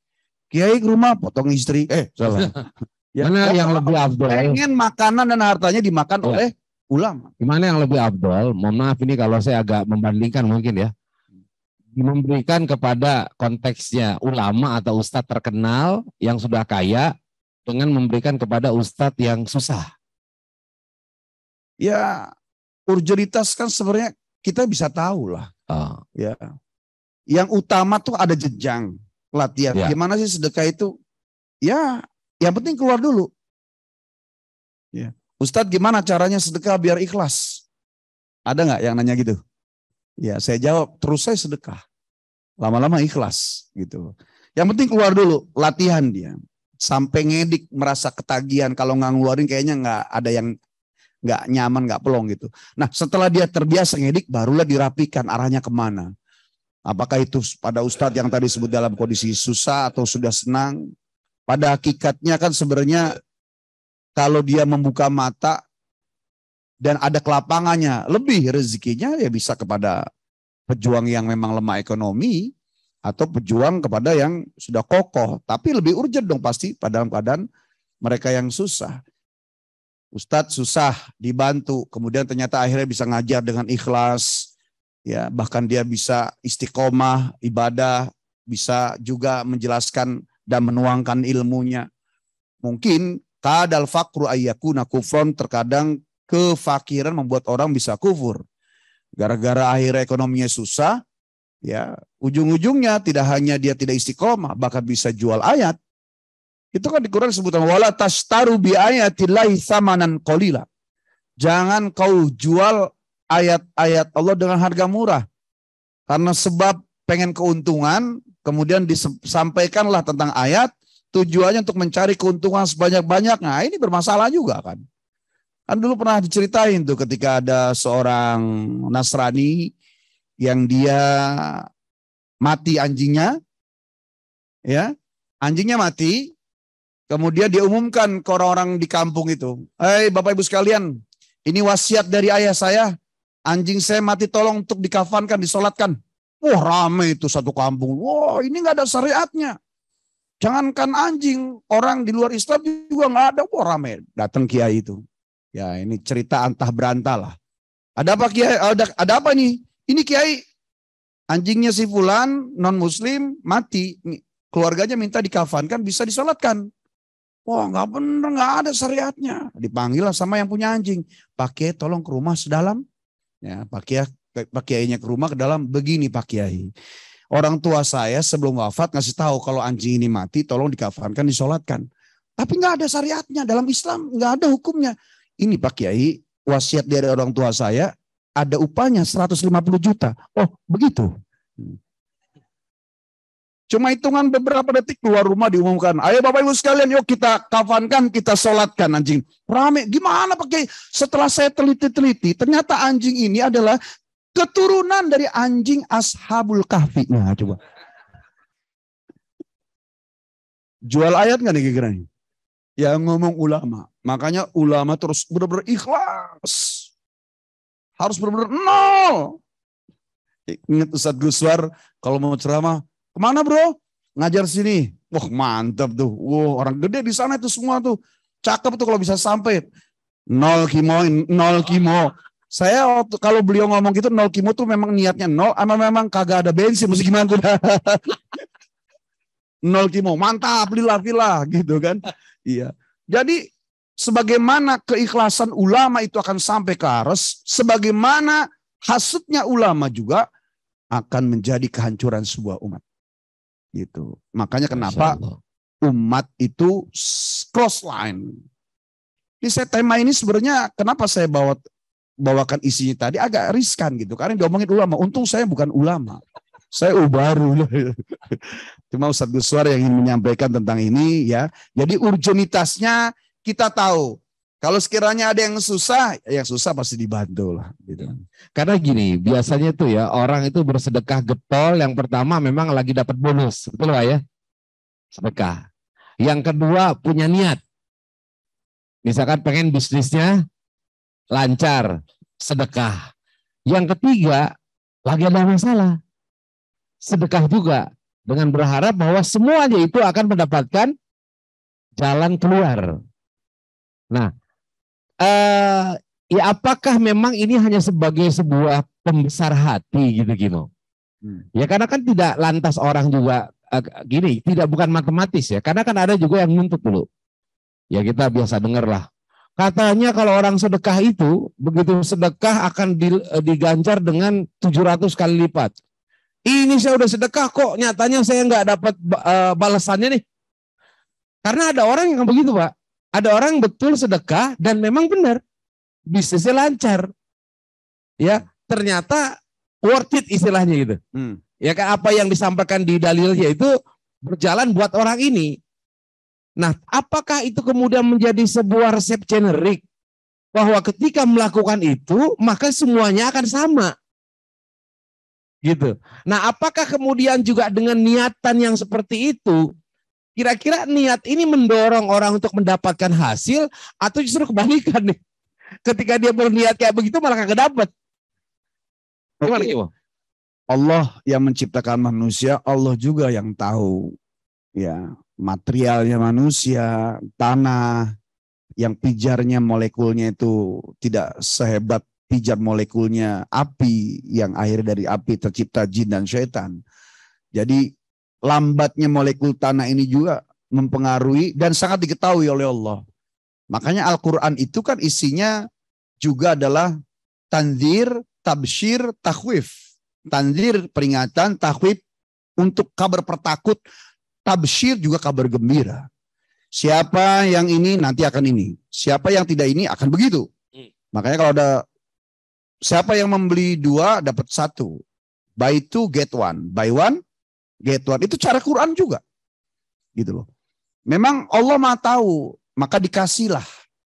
Kiai ke rumah potong istri. Salah. Mana yang lebih afdol? Pengen makanan dan hartanya dimakan oleh ulama. Gimana yang lebih afdol? Mohon maaf ini kalau saya agak membandingkan mungkin ya. Memberikan kepada konteksnya ulama atau ustadz terkenal yang sudah kaya dengan memberikan kepada ustadz yang susah. Ya urgenitas kan sebenarnya kita bisa tahu lah. Oh. Ya. Yang utama tuh ada jenjang latihan. Ya. Gimana sih sedekah itu? Ya, yang penting keluar dulu. Ya. Ustadz, gimana caranya sedekah biar ikhlas? Ada nggak yang nanya gitu? Ya, saya jawab, terus saya sedekah. Lama-lama ikhlas gitu. Yang penting keluar dulu, latihan dia. Sampai ngedik merasa ketagihan, kalau nggak ngeluarin kayaknya nggak ada yang nggak nyaman, nggak pelong gitu. Nah, setelah dia terbiasa ngedik, barulah dirapikan arahnya kemana. Apakah itu pada Ustadz yang tadi sebut dalam kondisi susah atau sudah senang? Pada hakikatnya kan sebenarnya kalau dia membuka mata dan ada kelapangannya, lebih rezekinya ya bisa kepada pejuang yang memang lemah ekonomi atau pejuang kepada yang sudah kokoh. Tapi lebih urgent dong pasti pada dalam keadaan mereka yang susah. Ustadz susah dibantu, kemudian ternyata akhirnya bisa ngajar dengan ikhlas, ya bahkan dia bisa istiqomah ibadah, bisa juga menjelaskan dan menuangkan ilmunya. Mungkin kadal faqru ayyakuna kufron, terkadang kefakiran membuat orang bisa kufur. Gara-gara akhirnya ekonominya susah, ya ujung-ujungnya tidak hanya dia tidak istiqomah, bahkan bisa jual ayat. Itu kan di Quran disebutkan wala tashtaru bi ayatillahi tsamanan qalila. Jangan kau jual ayat-ayat Allah dengan harga murah. Karena sebab pengen keuntungan, kemudian disampaikanlah tentang ayat, tujuannya untuk mencari keuntungan sebanyak-banyaknya. Nah, ini bermasalah juga kan. Kan dulu pernah diceritain tuh ketika ada seorang Nasrani yang dia mati anjingnya, ya anjingnya mati, kemudian dia umumkan ke orang-orang di kampung itu, "Hei Bapak Ibu sekalian, ini wasiat dari ayah saya, anjing saya mati tolong untuk dikafankan, disolatkan." Wah rame itu satu kampung, wah ini nggak ada syariatnya. Jangankan anjing, orang di luar Islam juga nggak ada, wah rame. Datang kiai itu. Ya ini cerita antah berantah lah. Ada apa kiai? Ada apa nih? Ini kiai anjingnya si fulan non muslim mati. Keluarganya minta dikafankan bisa disolatkan. Wah nggak bener, nggak ada syariatnya. Dipanggil lah sama yang punya anjing. Pak Kiai tolong ke rumah sedalam. Ya Pak Kiainya ke rumah ke dalam. Begini Pak Kiai. Orang tua saya sebelum wafat ngasih tahu kalau anjing ini mati tolong dikafankan, disolatkan. Tapi nggak ada syariatnya dalam Islam, nggak ada hukumnya. Ini Pak Kiai, wasiat dari orang tua saya, ada upahnya 150 juta. Oh begitu. Cuma hitungan beberapa detik keluar rumah diumumkan. Ayo Bapak Ibu sekalian, yuk kita kafankan, kita sholatkan anjing. Rame, gimana Pak Kiai? Setelah saya teliti-teliti, ternyata anjing ini adalah keturunan dari anjing Ashabul Kahfi. Nah coba. Jual ayat nggak nih kira-kira? Yang ngomong ulama. Makanya ulama terus benar-benar ikhlas. Harus benar-benar nol. Ingat Ustadz Guswar kalau mau ceramah, kemana bro? Ngajar sini. Wah mantap tuh. Wah orang gede di sana itu semua tuh. Cakep tuh kalau bisa sampai. 0 kimo, 0 kimo. Saya waktu, kalau beliau ngomong gitu 0 kimo tuh memang niatnya 0. Ama memang kagak ada bensin. Mesti gimana tuh. 0 kimo. Mantap, lila gitu kan. Iya. Jadi sebagaimana keikhlasan ulama itu akan sampai ke aras, sebagaimana hasutnya ulama juga akan menjadi kehancuran sebuah umat. Gitu. Makanya kenapa umat itu cross line. Tema ini sebenarnya kenapa saya bawakan isinya tadi agak riskan gitu. Karena diomongin ulama. Untung saya bukan ulama. Saya baru. Cuma Ustadz Guswar yang ingin menyampaikan tentang ini ya. Jadi urgenitasnya kita tahu. Kalau sekiranya ada yang susah pasti dibantu lah. Gitu. Karena gini, biasanya tuh ya orang itu bersedekah getol. Yang pertama memang lagi dapat bonus, betul ya? Sedekah. Yang kedua punya niat. Misalkan pengen bisnisnya lancar, sedekah. Yang ketiga lagi ada masalah. Sedekah juga dengan berharap bahwa semuanya itu akan mendapatkan jalan keluar. Nah, ya apakah memang ini hanya sebagai sebuah pembesar hati gitu Gino? Ya karena kan tidak lantas orang juga bukan matematis ya. Karena kan ada juga yang nuntut dulu. Ya kita biasa dengar lah. Katanya kalau orang sedekah itu, begitu sedekah akan diganjar dengan 700 kali lipat. Ini saya udah sedekah kok, nyatanya saya nggak dapat balasannya nih. Karena ada orang yang begitu, Pak. Ada orang betul sedekah dan memang benar, bisnisnya lancar. Ya, ternyata worth it istilahnya gitu. Ya kan, apa yang disampaikan di dalilnya itu berjalan buat orang ini. Nah, apakah itu kemudian menjadi sebuah resep generik bahwa ketika melakukan itu maka semuanya akan sama? Gitu. Nah, apakah kemudian juga dengan niatan yang seperti itu, kira-kira niat ini mendorong orang untuk mendapatkan hasil atau justru kebalikan nih? Ketika dia berniat kayak begitu malah kagak dapat. Gimana, Ki? Allah yang menciptakan manusia, Allah juga yang tahu ya materialnya manusia, tanah yang pijarnya molekulnya itu tidak sehebat pijar molekulnya api yang akhir dari api tercipta jin dan syaitan. Jadi lambatnya molekul tanah ini juga mempengaruhi dan sangat diketahui oleh Allah. Makanya Al-Quran itu kan isinya juga adalah tanzir, tabsyir, takhwif. Tanzir peringatan, takhwif untuk kabar pertakut, tabsyir juga kabar gembira. Siapa yang ini nanti akan ini. Siapa yang tidak ini akan begitu. Makanya kalau ada siapa yang membeli 2 dapat 1. Buy 2 get 1. Buy 1 get 1. Itu cara Quran juga. Gitu loh. Memang Allah Maha tahu, maka dikasihlah.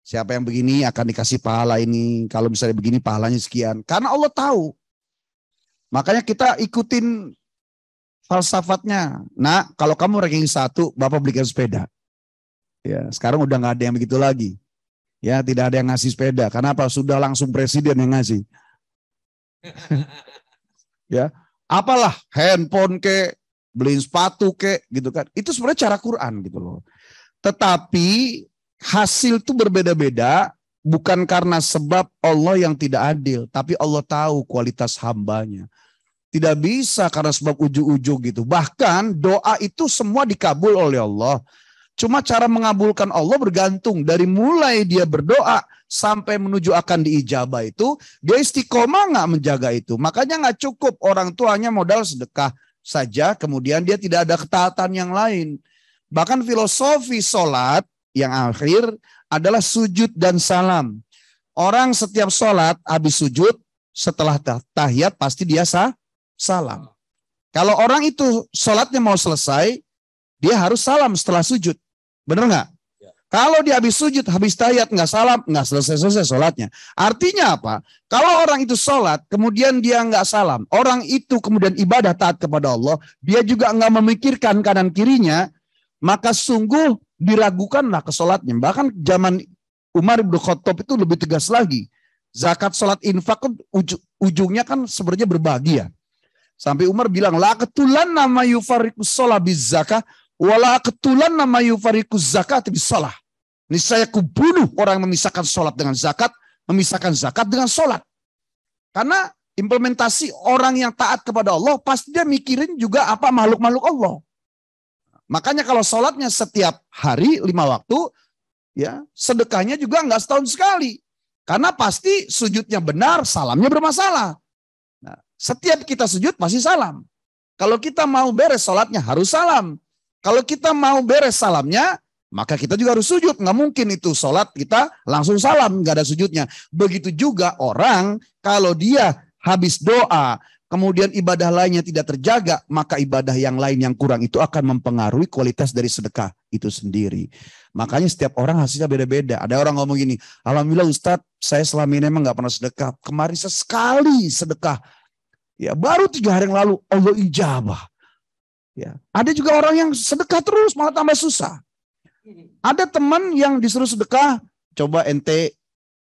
Siapa yang begini akan dikasih pahala ini. Kalau misalnya begini pahalanya sekian. Karena Allah tahu. Makanya kita ikutin falsafatnya. Nah, kalau kamu ranking 1, Bapak belikan sepeda. Ya, sekarang udah nggak ada yang begitu lagi. Ya, tidak ada yang ngasih sepeda. Kenapa? Sudah langsung presiden yang ngasih. Ya, apalah handphone ke, beliin sepatu ke, gitu kan. Itu sebenarnya cara Quran gitu loh. Tetapi hasil itu berbeda-beda bukan karena sebab Allah yang tidak adil, tapi Allah tahu kualitas hambanya. Tidak bisa karena sebab ujug-ujug gitu. Bahkan doa itu semua dikabul oleh Allah. Cuma cara mengabulkan Allah bergantung dari mulai dia berdoa sampai menuju akan diijabah itu, dia istiqomah nggak menjaga itu. Makanya nggak cukup orang tuanya modal sedekah saja, kemudian dia tidak ada ketaatan yang lain. Bahkan filosofi sholat yang akhir adalah sujud dan salam. Orang setiap sholat habis sujud, setelah tahiyat pasti dia salam. Kalau orang itu sholatnya mau selesai, dia harus salam setelah sujud. Benar nggak? Ya. Kalau dia habis sujud, habis tahiyat nggak salam, nggak selesai sholatnya. Artinya apa? Kalau orang itu sholat, kemudian dia nggak salam, orang itu kemudian ibadah taat kepada Allah, dia juga nggak memikirkan kanan kirinya, maka sungguh diragukanlah ke sholatnya. Bahkan zaman Umar bin Khattab itu lebih tegas lagi. Zakat, sholat, infak kan ujungnya kan sebenarnya berbagi ya. Sampai Umar bilang, la ketulan nama yufarikus sholat bizakah, wala ketulan nama yufarikus zakat bisalah. Ini saya kubunuh orang yang memisahkan sholat dengan zakat, memisahkan zakat dengan sholat. Karena implementasi orang yang taat kepada Allah, pasti dia mikirin juga apa makhluk-makhluk Allah. Makanya kalau sholatnya setiap hari 5 waktu, ya sedekahnya juga nggak setahun sekali. Karena pasti sujudnya benar, salamnya bermasalah. Nah, setiap kita sujud pasti salam. Kalau kita mau beres sholatnya harus salam. Kalau kita mau beres salamnya, maka kita juga harus sujud. Nggak mungkin itu sholat kita langsung salam, nggak ada sujudnya. Begitu juga orang kalau dia habis doa, kemudian ibadah lainnya tidak terjaga, maka ibadah yang lain yang kurang itu akan mempengaruhi kualitas dari sedekah itu sendiri. Makanya setiap orang hasilnya beda-beda. Ada orang ngomong gini, alhamdulillah Ustadz, saya selama ini emang nggak pernah sedekah. Kemarin sesekali sedekah. Ya, baru 3 hari yang lalu Allah ijabah. Ya, ada juga orang yang sedekah terus malah tambah susah. Ada teman yang disuruh sedekah, coba ente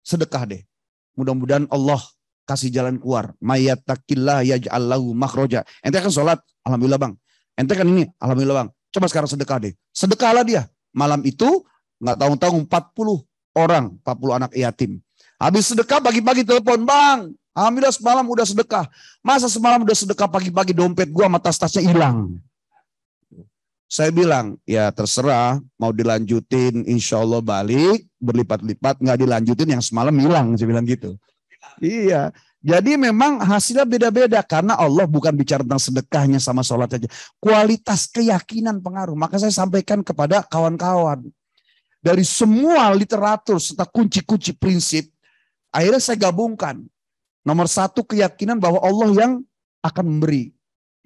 sedekah deh. Mudah-mudahan Allah kasih jalan keluar. Mayyattaqillah yaj'al lahu makhraja. Ente kan sholat, alhamdulillah bang. Ente kan ini, alhamdulillah bang. Coba sekarang sedekah deh. Sedekahlah dia. Malam itu nggak tahu-tahu 40 orang, 40 anak yatim. Habis sedekah pagi-pagi telepon, bang. Alhamdulillah semalam udah sedekah. Masa semalam udah sedekah pagi-pagi dompet gua sama tas-tasnya hilang. Saya bilang, ya terserah, mau dilanjutin insya Allah balik, berlipat-lipat, nggak dilanjutin yang semalam hilang, saya bilang gitu. Iya, jadi memang hasilnya beda-beda, karena Allah bukan bicara tentang sedekahnya sama sholat saja. Kualitas keyakinan pengaruh, maka saya sampaikan kepada kawan-kawan. Dari semua literatur serta kunci-kunci prinsip, akhirnya saya gabungkan. Nomor satu, keyakinan bahwa Allah yang akan memberi.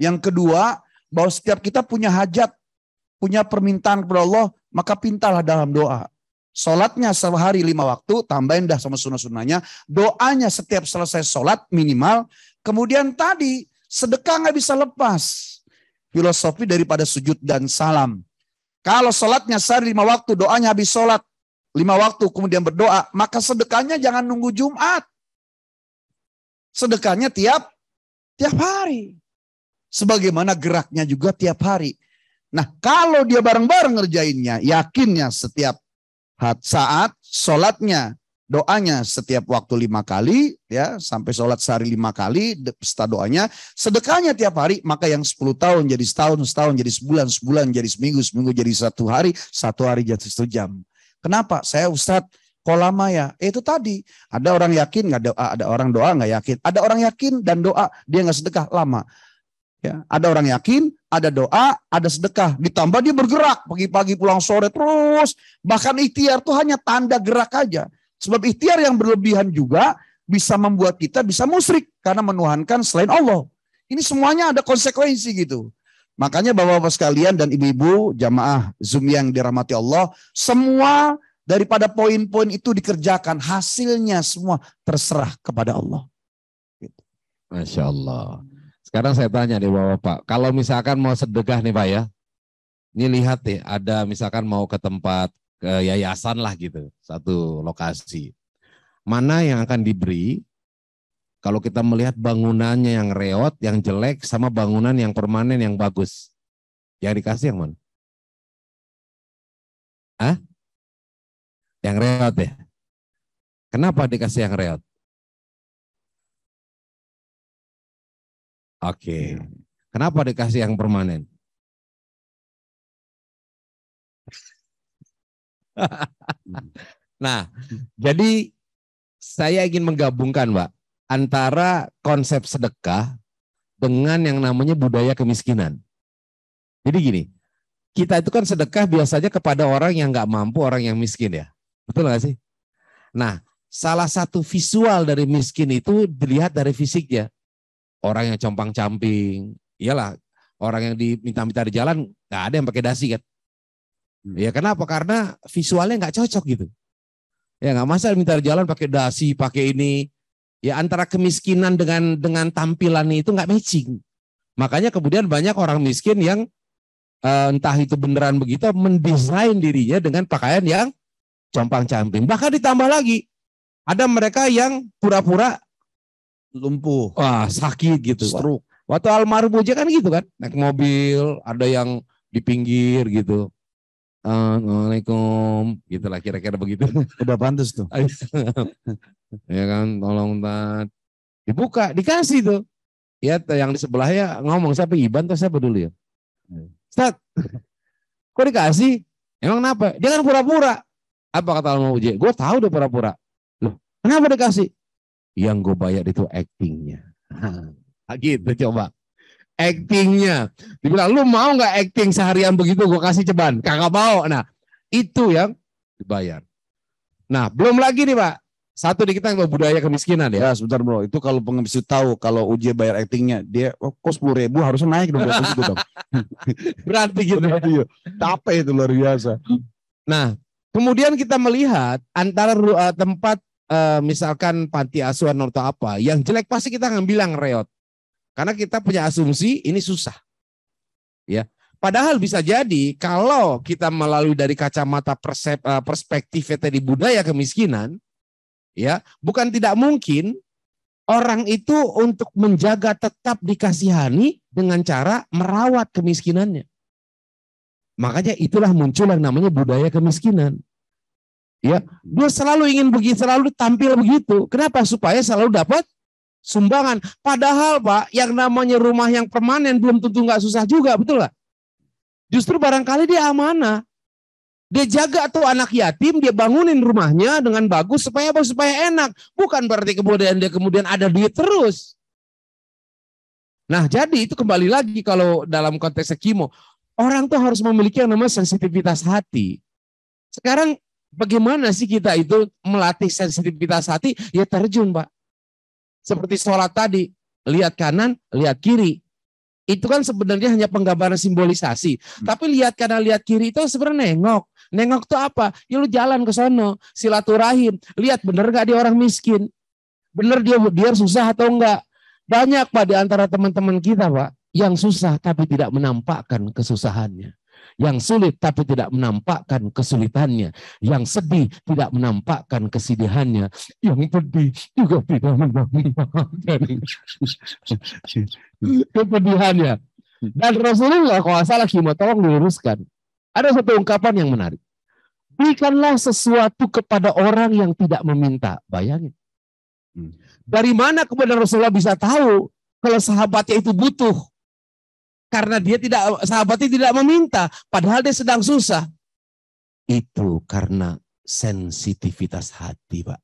Yang kedua, bahwa setiap kita punya hajat, punya permintaan kepada Allah, maka pintalah dalam doa. Sholatnya sehari 5 waktu, tambahin dah sama sunnah-sunnahnya. Doanya setiap selesai sholat minimal. Kemudian tadi, sedekah nggak bisa lepas. Filosofi daripada sujud dan salam. Kalau sholatnya sehari 5 waktu, doanya habis sholat 5 waktu, kemudian berdoa, maka sedekahnya jangan nunggu Jumat. Sedekahnya tiap hari. Sebagaimana geraknya juga tiap hari. Nah, kalau dia bareng-bareng ngerjainnya, yakinnya setiap saat, sholatnya, doanya setiap waktu 5 kali, ya sampai sholat sehari 5 kali, setelah doanya, sedekahnya tiap hari, maka yang 10 tahun jadi setahun, setahun jadi sebulan, sebulan jadi seminggu, seminggu jadi 1 hari, 1 hari jadi 1 jam. Kenapa? Saya Ustadz, kok lama ya? Itu tadi, ada orang yakin nggak doa, ada orang doa nggak yakin, ada orang yakin dan doa dia nggak sedekah, lama. Ya, ada orang yakin, ada doa, ada sedekah. Ditambah dia bergerak pagi-pagi pulang sore terus. Bahkan ikhtiar itu hanya tanda gerak aja. Sebab ikhtiar yang berlebihan juga bisa membuat kita bisa musyrik karena menuhankan selain Allah. Ini semuanya ada konsekuensi gitu. Makanya bapak-bapak sekalian dan ibu-ibu jamaah Zoom yang dirahmati Allah, semua daripada poin-poin itu dikerjakan, hasilnya semua terserah kepada Allah. Gitu. Masya Allah. Sekarang saya tanya nih Bapak, kalau misalkan mau sedekah nih Pak ya, ini lihat nih ada misalkan mau ke tempat ke yayasan lah gitu, satu lokasi. Mana yang akan diberi kalau kita melihat bangunannya yang reot, yang jelek, sama bangunan yang permanen yang bagus. Yang dikasih yang mana? Hah? Yang reot ya? Kenapa dikasih yang reot? Oke. Kenapa dikasih yang permanen? Nah, jadi saya ingin menggabungkan, Mbak, antara konsep sedekah dengan yang namanya budaya kemiskinan. Jadi gini, kita itu kan sedekah biasanya kepada orang yang nggak mampu, orang yang miskin ya. Betul nggak sih? Nah, salah satu visual dari miskin itu dilihat dari fisiknya. Orang yang compang-camping, iyalah orang yang diminta-minta di jalan nggak ada yang pakai dasi kan? Ya kenapa? Karena visualnya nggak cocok gitu. Ya nggak masalah minta di jalan pakai dasi, pakai ini. Ya antara kemiskinan dengan tampilan itu nggak matching. Makanya kemudian banyak orang miskin yang entah itu beneran begitu mendesain dirinya dengan pakaian yang compang-camping. Bahkan ditambah lagi ada mereka yang pura-pura lumpuh, sakit gitu, stroke. Waktu almarhum aja kan gitu kan, naik mobil, ada yang di pinggir gitu. Assalamualaikum, gitulah kira-kira begitu. Udah pantas tuh. Ya kan, tolong tat. Dibuka, dikasih tuh. Ya, yang di sebelahnya ngomong siapa Iban atau siapa dulu ya? Ustaz, kok dikasih? Emang kenapa? Dia kan pura-pura. Apa kata almarhum Uji? Gue tahu dia pura-pura. Loh, kenapa dikasih? Yang gue bayar itu actingnya. Gitu coba. Actingnya. Dibilang lu mau gak acting seharian begitu gue kasih ceban. Kagak mau. Nah itu yang dibayar. Nah belum lagi nih Pak. Satu di kita yang budaya kemiskinan ya. Ya sebentar bro. Itu kalau pengemis itu tahu kalau Uji bayar actingnya. Dia kok 10.000 harusnya naik dong. Berarti gitu. Capek itu luar biasa. Nah kemudian kita melihat antara tempat misalkan panti asuhan atau apa, yang jelek pasti kita nggak bilang reot. Karena kita punya asumsi ini susah. Ya. Padahal bisa jadi kalau kita melalui dari kacamata perspektif tadi budaya kemiskinan, ya, bukan tidak mungkin orang itu untuk menjaga tetap dikasihani dengan cara merawat kemiskinannya. Makanya itulah muncul yang namanya budaya kemiskinan. Ya, dia selalu ingin begitu, selalu tampil begitu. Kenapa? Supaya selalu dapat sumbangan. Padahal Pak, yang namanya rumah yang permanen belum tentu nggak susah juga, betul nggak? Justru barangkali dia amanah. Dia jaga tuh anak yatim, dia bangunin rumahnya dengan bagus supaya enak. Bukan berarti kemudian ada duit terus. Nah, jadi itu kembali lagi kalau dalam konteks kimo, orang tuh harus memiliki yang namanya sensitivitas hati. Sekarang bagaimana sih kita itu melatih sensitivitas hati? Ya terjun, Pak. Seperti sholat tadi, lihat kanan, lihat kiri. Itu kan sebenarnya hanya penggambaran simbolisasi. Tapi lihat kanan, lihat kiri itu sebenarnya nengok. Nengok tuh apa? Ya lu jalan ke sono, silaturahim. Lihat bener gak dia orang miskin? Bener dia susah atau enggak? Banyak Pak di antara teman-teman kita Pak, yang susah tapi tidak menampakkan kesusahannya. Yang sulit tapi tidak menampakkan kesulitannya. Yang sedih tidak menampakkan kesedihannya. Yang pedih juga tidak menampakkan kepedihannya. Dan Rasulullah kalau salah Kimo, tolong diluruskan. Ada satu ungkapan yang menarik. Berikanlah sesuatu kepada orang yang tidak meminta. Bayangin. Dari mana kemudian Rasulullah bisa tahu kalau sahabatnya itu butuh? Karena sahabatnya tidak meminta, padahal dia sedang susah. Itu karena sensitivitas hati, Pak.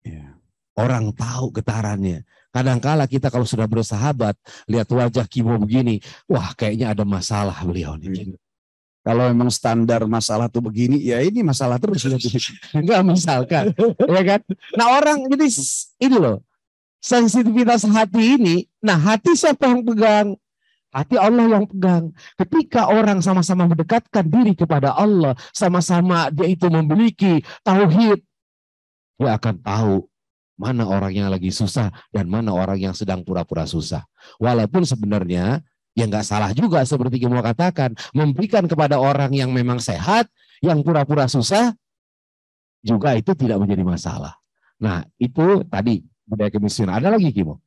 Ya. Orang tahu getarannya. Kadangkala kita kalau sudah bersahabat, lihat wajah Kimo begini, wah kayaknya ada masalah beliau nih. Kalau memang standar masalah tuh begini, ya ini masalah terus. Enggak misalkan, ya kan? Nah orang jadi ini loh, sensitivitas hati ini, nah hati siapa yang pegang? Hati Allah yang pegang. Ketika orang sama-sama mendekatkan diri kepada Allah, sama-sama dia itu memiliki tauhid, dia akan tahu mana orang yang lagi susah dan mana orang yang sedang pura-pura susah. Walaupun sebenarnya ya nggak salah juga seperti Kimo katakan, memberikan kepada orang yang memang sehat, yang pura-pura susah, juga itu tidak menjadi masalah. Nah itu tadi budaya kemiskinan. Ada lagi Kimo.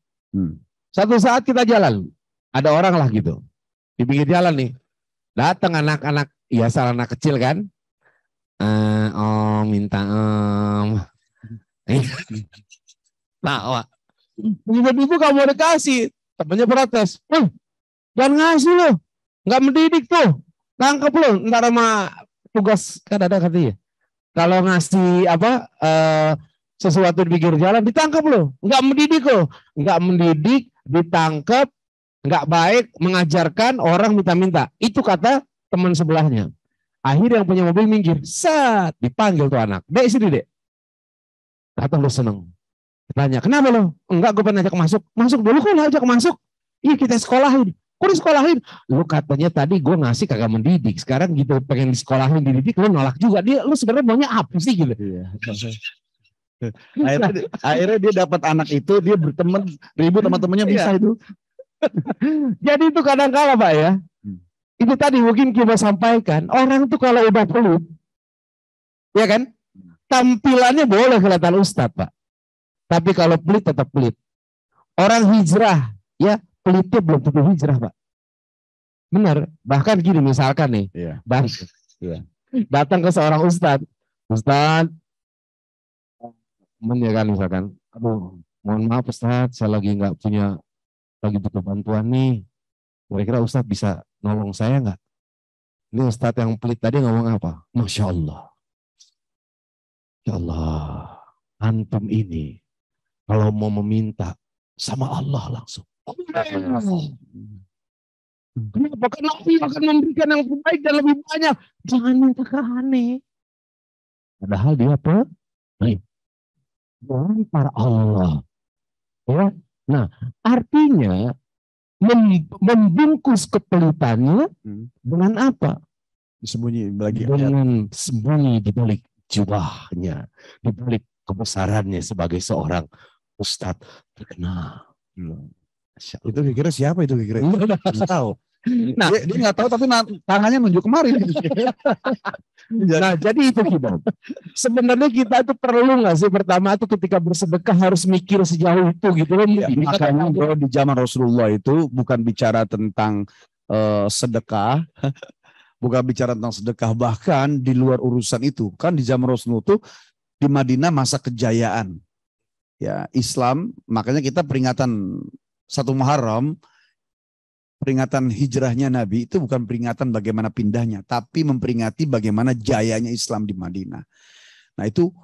Satu saat kita jalan. Ada orang lah gitu, di pinggir jalan nih, datang anak-anak, ya salah anak kecil kan, minta tawa, ibu kamu mau dikasih, temannya protes, jangan ngasih lo, nggak mendidik tuh, tangkap lo, ntar sama tugas kan ada katanya, kalau ngasih sesuatu di pinggir jalan ditangkap lo, nggak mendidik lo, nggak mendidik, ditangkap. Nggak baik mengajarkan orang minta-minta. Itu kata teman sebelahnya. Akhirnya yang punya mobil minggir. Set, dipanggil tuh anak. Dek sini dek. Datang lo seneng. Tanya, kenapa lo? Enggak, gue pengen ajak masuk. Masuk dulu kok ajak masuk. Iya kita sekolahin. Kok disekolahin? Lu katanya tadi gue ngasih kagak mendidik. Sekarang gitu pengen disekolahin dididik, lu nolak juga. Lu sebenarnya maunya apa sih gitu? Iya. Akhirnya dia dapat anak itu, dia berteman, ribut sama temannya bisa itu. Jadi itu kadang-kala Pak ya. Itu tadi mungkin kita sampaikan. Orang tuh kalau udah pelit, ya kan? Tampilannya boleh kelihatan ustadz Pak. Tapi kalau pelit tetap pelit. Orang hijrah, ya pelitnya belum tentu hijrah Pak. Benar. Bahkan gini misalkan nih. Yeah. Datang ke seorang ustadz. Ustadz. Ya kan misalkan. Aduh mohon maaf ustadz. Saya lagi nggak punya. Lagi butuh bantuan nih, kira-kira Ustadz bisa nolong saya nggak? Ini Ustadz yang pelit tadi ngomong apa? Masya Allah, ya Allah, antum ini kalau mau meminta sama Allah langsung. Kenapa? Karena Allah akan memberikan yang terbaik dan lebih banyak. Jangan minta ke aneh. Padahal dia pelit. Para Allah, ya. Nah, artinya membungkus kepelitannya dengan apa? Sembunyi lagi. Dengan sembunyi di balik jubahnya, di balik kebesarannya sebagai seorang ustadz terkenal. Itu kira-kira siapa itu kira-kira? Nggak tahu. Nah, dia nggak tahu tapi tangannya nunjuk kemarin. Nah, jadi itu kita. Sebenarnya kita itu perlu nggak sih pertama itu ketika bersedekah harus mikir sejauh itu gitu loh. Ya, makanya bro di zaman Rasulullah itu bukan bicara tentang sedekah, bukan bicara tentang sedekah, bahkan di luar urusan itu kan di zaman Rasulullah itu di Madinah masa kejayaan ya Islam, makanya kita peringatan 1 Muharram peringatan hijrahnya Nabi itu bukan peringatan bagaimana pindahnya, tapi memperingati bagaimana jayanya Islam di Madinah. Nah itu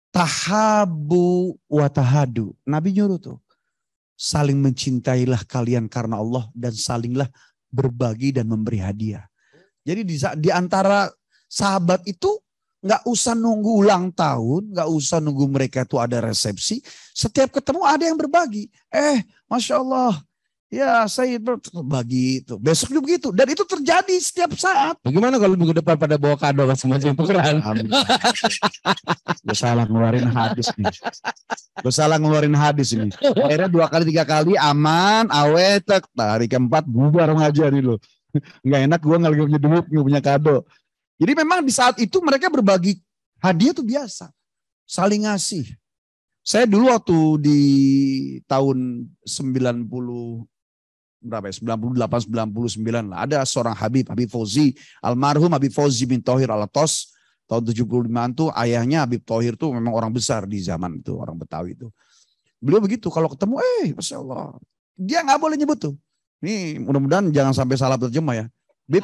tahabu wa tahadu. Nabi nyuruh tuh, saling mencintailah kalian karena Allah dan salinglah berbagi dan memberi hadiah. Jadi di antara sahabat itu nggak usah nunggu ulang tahun, nggak usah nunggu mereka itu ada resepsi. Setiap ketemu ada yang berbagi. Masya Allah. Ya saya berbagi itu. Besok juga begitu. Dan itu terjadi setiap saat. Bagaimana kalau minggu depan pada bawa kado semacam tukeran? Gue salah ngeluarin hadis nih. Akhirnya 2 kali 3 kali aman, awet, hari keempat bubar ngajar nih loh. Nggak enak gue nggak punya duit, nggak punya kado. Jadi memang di saat itu mereka berbagi hadiah itu biasa. Saling ngasih. Saya dulu waktu di tahun 98, 99 lah. Ada seorang Habib Fauzi, almarhum Habib Fauzi bin Thohir Al-Atos. Tahun 75 itu ayahnya Habib Thohir tuh memang orang besar di zaman itu, orang Betawi itu. Beliau begitu, kalau ketemu, Masya Allah. Dia nggak boleh nyebut tuh. Ini mudah-mudahan jangan sampai salah terjemah ya. Bib,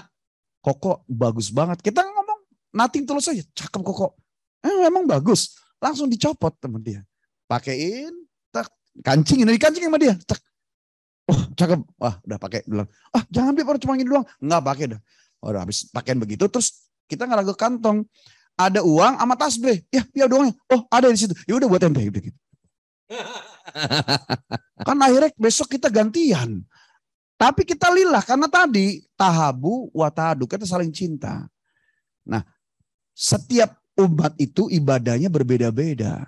Koko bagus banget. Kita ngomong nothing tulus aja, cakep Koko. Memang bagus. Langsung dicopot teman dia. Pakein, kancingin, dikancingin sama dia. Oh cakep, udah pakai bilang, jangan Bib, cuma gini doang. Enggak pakai dah. Udah habis pakaian begitu, terus kita nggak ke kantong. Ada uang sama tasbih. Ya doangnya. Oh ada di situ. Ya udah buat tempe gitu. Kan akhirnya besok kita gantian. Tapi kita lillah karena tadi tahabu wa tahadu, kita saling cinta. Nah, setiap umat itu ibadahnya berbeda-beda.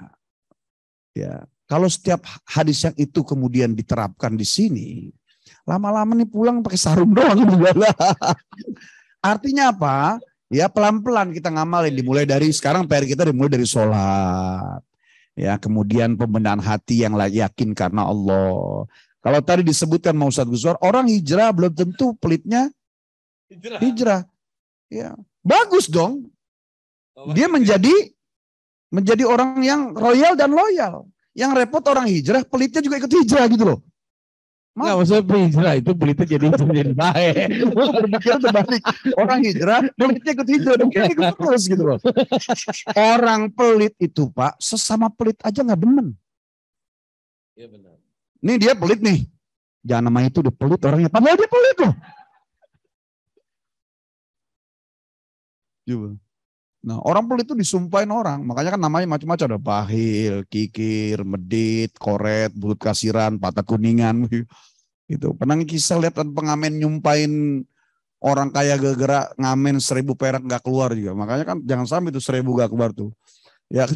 Ya. Kalau setiap hadis yang itu kemudian diterapkan di sini, lama-lama nih pulang pakai sarung doang. Artinya apa? Ya pelan-pelan kita ngamalin. Dimulai dari sekarang PR kita dimulai dari sholat. Ya kemudian pembenahan hati yang yakin karena Allah. Kalau tadi disebutkan mau Ustadz Guswar, orang hijrah belum tentu pelitnya hijrah. Ya bagus dong. Dia menjadi orang yang royal dan loyal. Yang repot orang hijrah, pelitnya juga ikut hijrah gitu loh. Nggak maksudnya hijrah itu pelitnya jadi baik. Berpikir terbalik. Orang hijrah, pelitnya ikut hijrah. Dan ikut terus gitu loh. Orang pelit itu Pak, sesama pelit aja nggak demen. Iya benar. Nih dia pelit nih. Jangan nama itu udah pelit orangnya. Padahal dia pelit loh. Coba. Nah orang pelit itu disumpahin orang. Makanya kan namanya macam-macam. Ada bahil, kikir, medit, koret, bulut kasiran, patah kuningan. Gitu. Pernah kisah lihat pengamen nyumpahin orang kaya gara-gara ngamen 1000 perak gak keluar juga. Makanya kan jangan sampai itu 1000 gak keluar tuh. Ya.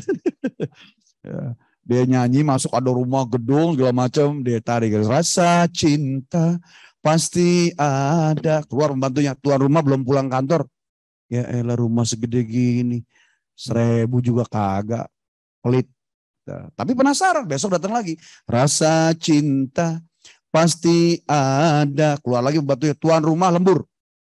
Ya. Dia nyanyi masuk ada rumah gedung segala macam. Dia tarik rasa cinta pasti ada. Keluar pembantunya. Tuan rumah belum pulang kantor. Ya elah rumah segede gini. 1000 juga kagak. Pelit. Nah, tapi penasaran. Besok datang lagi. Rasa cinta pasti ada. Keluar lagi pembantunya. Tuan rumah lembur.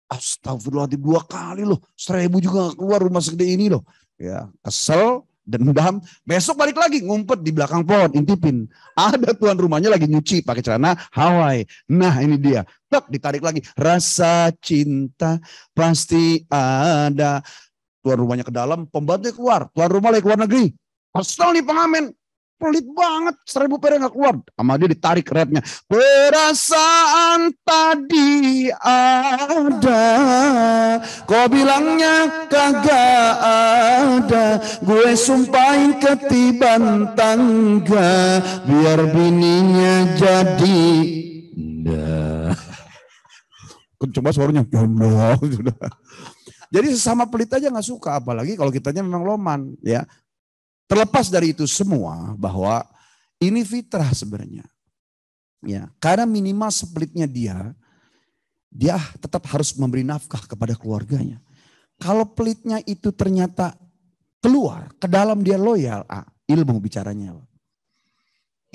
Astagfirullahaladzim 2 kali loh. 1000 juga keluar rumah segede ini loh. Ya kesel. Dendam, besok balik lagi ngumpet di belakang pohon, intipin. Ada tuan rumahnya lagi nyuci pakai celana Hawaii. Nah ini dia, ditarik lagi. Rasa cinta pasti ada. Tuan rumahnya ke dalam, pembantunya keluar. Tuan rumah lagi keluar negeri. Kesel nih pengamen. Pelit banget, 1000 perak gak keluar. Sama dia ditarik rapnya. Perasaan tadi ada, kau bilangnya kagak ada. Gue sumpahin ketiban tangga, biar bininya jadi. Nah. Coba suaranya. Jadi sesama pelit aja gak suka, apalagi kalau kitanya memang loman, ya. Terlepas dari itu semua bahwa ini fitrah sebenarnya. Ya, karena minimal sepelitnya dia tetap harus memberi nafkah kepada keluarganya. Kalau pelitnya itu ternyata keluar ke dalam dia loyal, ilmu bicaranya.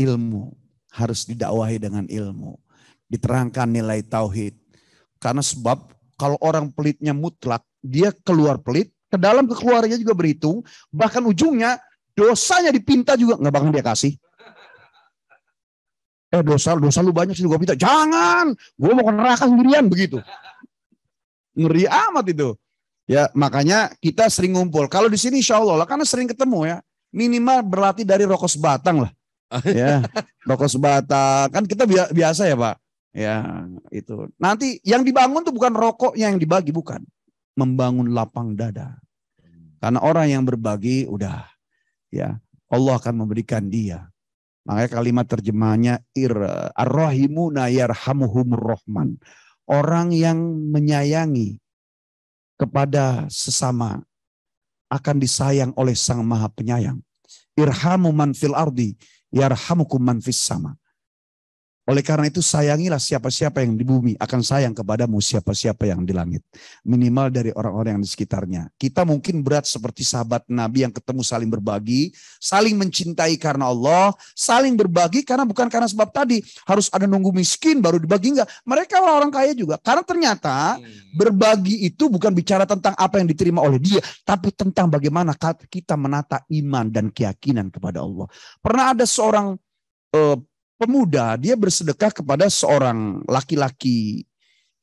Ilmu harus didakwahi dengan ilmu. Diterangkan nilai tauhid. Karena sebab kalau orang pelitnya mutlak, dia keluar pelit, ke dalam ke keluarganya juga berhitung, bahkan ujungnya dosanya dipinta juga nggak bakal dia kasih. dosa lu banyak sih gue minta. Jangan, gue mau ke neraka sendirian begitu. Ngeri amat itu. Ya makanya kita sering ngumpul. Kalau di sini insya Allah lah, karena sering ketemu ya. Minimal berlatih dari rokok sebatang lah. Ya, rokok sebatang. Kan kita biasa ya Pak. Ya itu. Nanti yang dibangun tuh bukan rokoknya yang dibagi, bukan. Membangun lapang dada. Karena orang yang berbagi udah. Ya Allah akan memberikan dia. Makanya kalimat terjemahnya ar-rahimuna yarhamuhumur rahman. Orang yang menyayangi kepada sesama akan disayang oleh Sang Maha Penyayang. Irhamu man fil ardi yarhamukum man fis sama. Oleh karena itu sayangilah siapa-siapa yang di bumi, akan sayang kepadamu siapa-siapa yang di langit. Minimal dari orang-orang yang di sekitarnya. Kita mungkin berat seperti sahabat Nabi yang ketemu saling berbagi, saling mencintai karena Allah, saling berbagi karena bukan karena sebab tadi harus ada nunggu miskin baru dibagi, enggak. Mereka orang kaya juga. Karena ternyata berbagi itu bukan bicara tentang apa yang diterima oleh dia, tapi tentang bagaimana kita menata iman dan keyakinan kepada Allah. Pernah ada seorang pemuda, dia bersedekah kepada seorang laki-laki,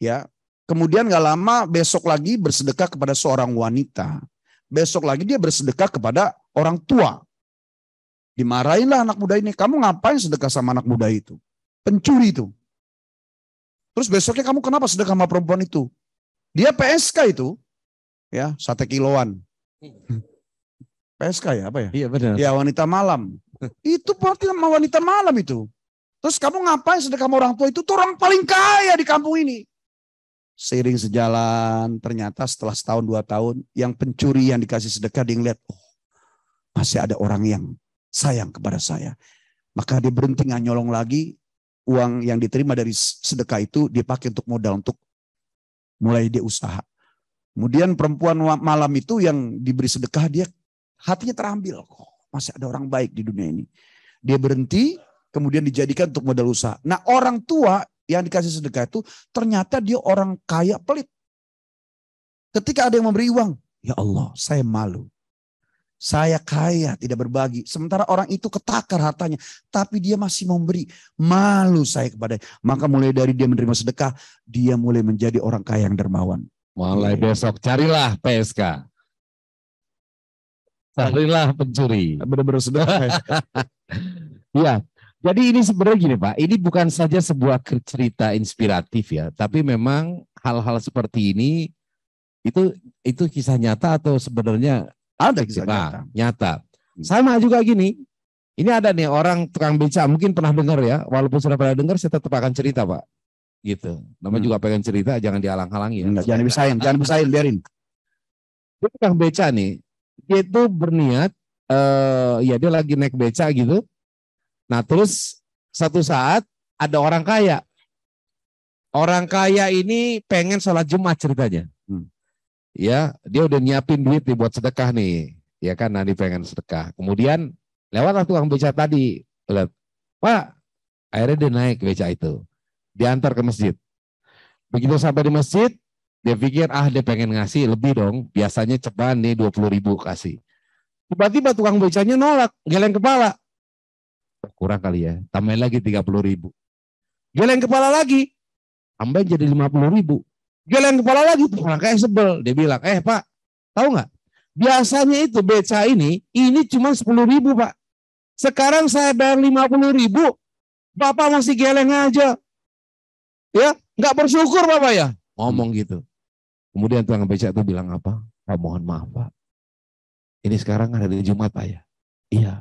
ya. Kemudian gak lama besok lagi bersedekah kepada seorang wanita. Besok lagi dia bersedekah kepada orang tua. Dimarahinlah anak muda ini, kamu ngapain sedekah sama anak muda itu? Pencuri itu. Terus besoknya kamu kenapa sedekah sama perempuan itu? Dia PSK itu, ya, sate kiloan. PSK ya, apa ya? Iya benar. Ya, wanita malam. Itu berarti wanita malam itu. Terus kamu ngapain sedekah sama orang tua itu? Tuh orang paling kaya di kampung ini. Seiring sejalan, ternyata setelah setahun 2 tahun, yang pencuri yang dikasih sedekah, dia ngeliat, oh, masih ada orang yang sayang kepada saya. Maka dia berhenti nggak nyolong lagi. Uang yang diterima dari sedekah itu dia pakai untuk modal, untuk mulai dia usaha. Kemudian perempuan malam itu yang diberi sedekah, dia hatinya terambil. Oh, masih ada orang baik di dunia ini. Dia berhenti, kemudian dijadikan untuk modal usaha. Nah, orang tua yang dikasih sedekah itu ternyata dia orang kaya pelit. Ketika ada yang memberi uang, ya Allah, saya malu. Saya kaya tidak berbagi. Sementara orang itu ketakar hartanya, tapi dia masih memberi. Malu saya kepada. Maka mulai dari dia menerima sedekah, dia mulai menjadi orang kaya yang dermawan. Mulai besok carilah PSK. Carilah pencuri. Benar-benar sedekah. Iya. Jadi ini sebenarnya gini Pak, ini bukan saja sebuah cerita inspiratif ya, tapi memang hal-hal seperti ini itu kisah nyata atau sebenarnya ada kisah nyata. Sama juga gini, ini ada nih orang tukang beca, mungkin pernah dengar ya, walaupun sudah pernah dengar saya tetap akan cerita Pak. Gitu. Namanya juga pengen cerita, jangan dihalang-halangi ya. Enggak, jangan bisain, biarin. Dia tukang beca nih, dia itu berniat, ya dia lagi naik beca gitu. Nah terus satu saat ada orang kaya. Orang kaya ini pengen sholat Jumat ceritanya. Ya, dia udah nyiapin duit nih buat sedekah nih. Ya kan, nanti pengen sedekah. Kemudian lewatlah tukang beca tadi. Lihat, Pak, akhirnya dia naik beca itu. Diantar ke masjid. Begitu sampai di masjid, dia pikir dia pengen ngasih lebih dong. Biasanya ceban nih 20.000 kasih. Tiba-tiba tukang becanya nolak, geleng kepala. Kurang kali ya, tambahin lagi 30.000. Geleng kepala lagi, tambahin jadi 50.000. Geleng kepala lagi, orang kayak sebel. Dia bilang, Pak, tahu nggak? Biasanya itu beca ini cuma 10.000 Pak. Sekarang saya bayar 50.000, Bapak masih geleng aja. Ya, nggak bersyukur Bapak ya? Ngomong gitu. Kemudian tukang beca itu bilang apa? Pak, mohon maaf Pak. Ini sekarang hari Jumat Pak ya? Iya,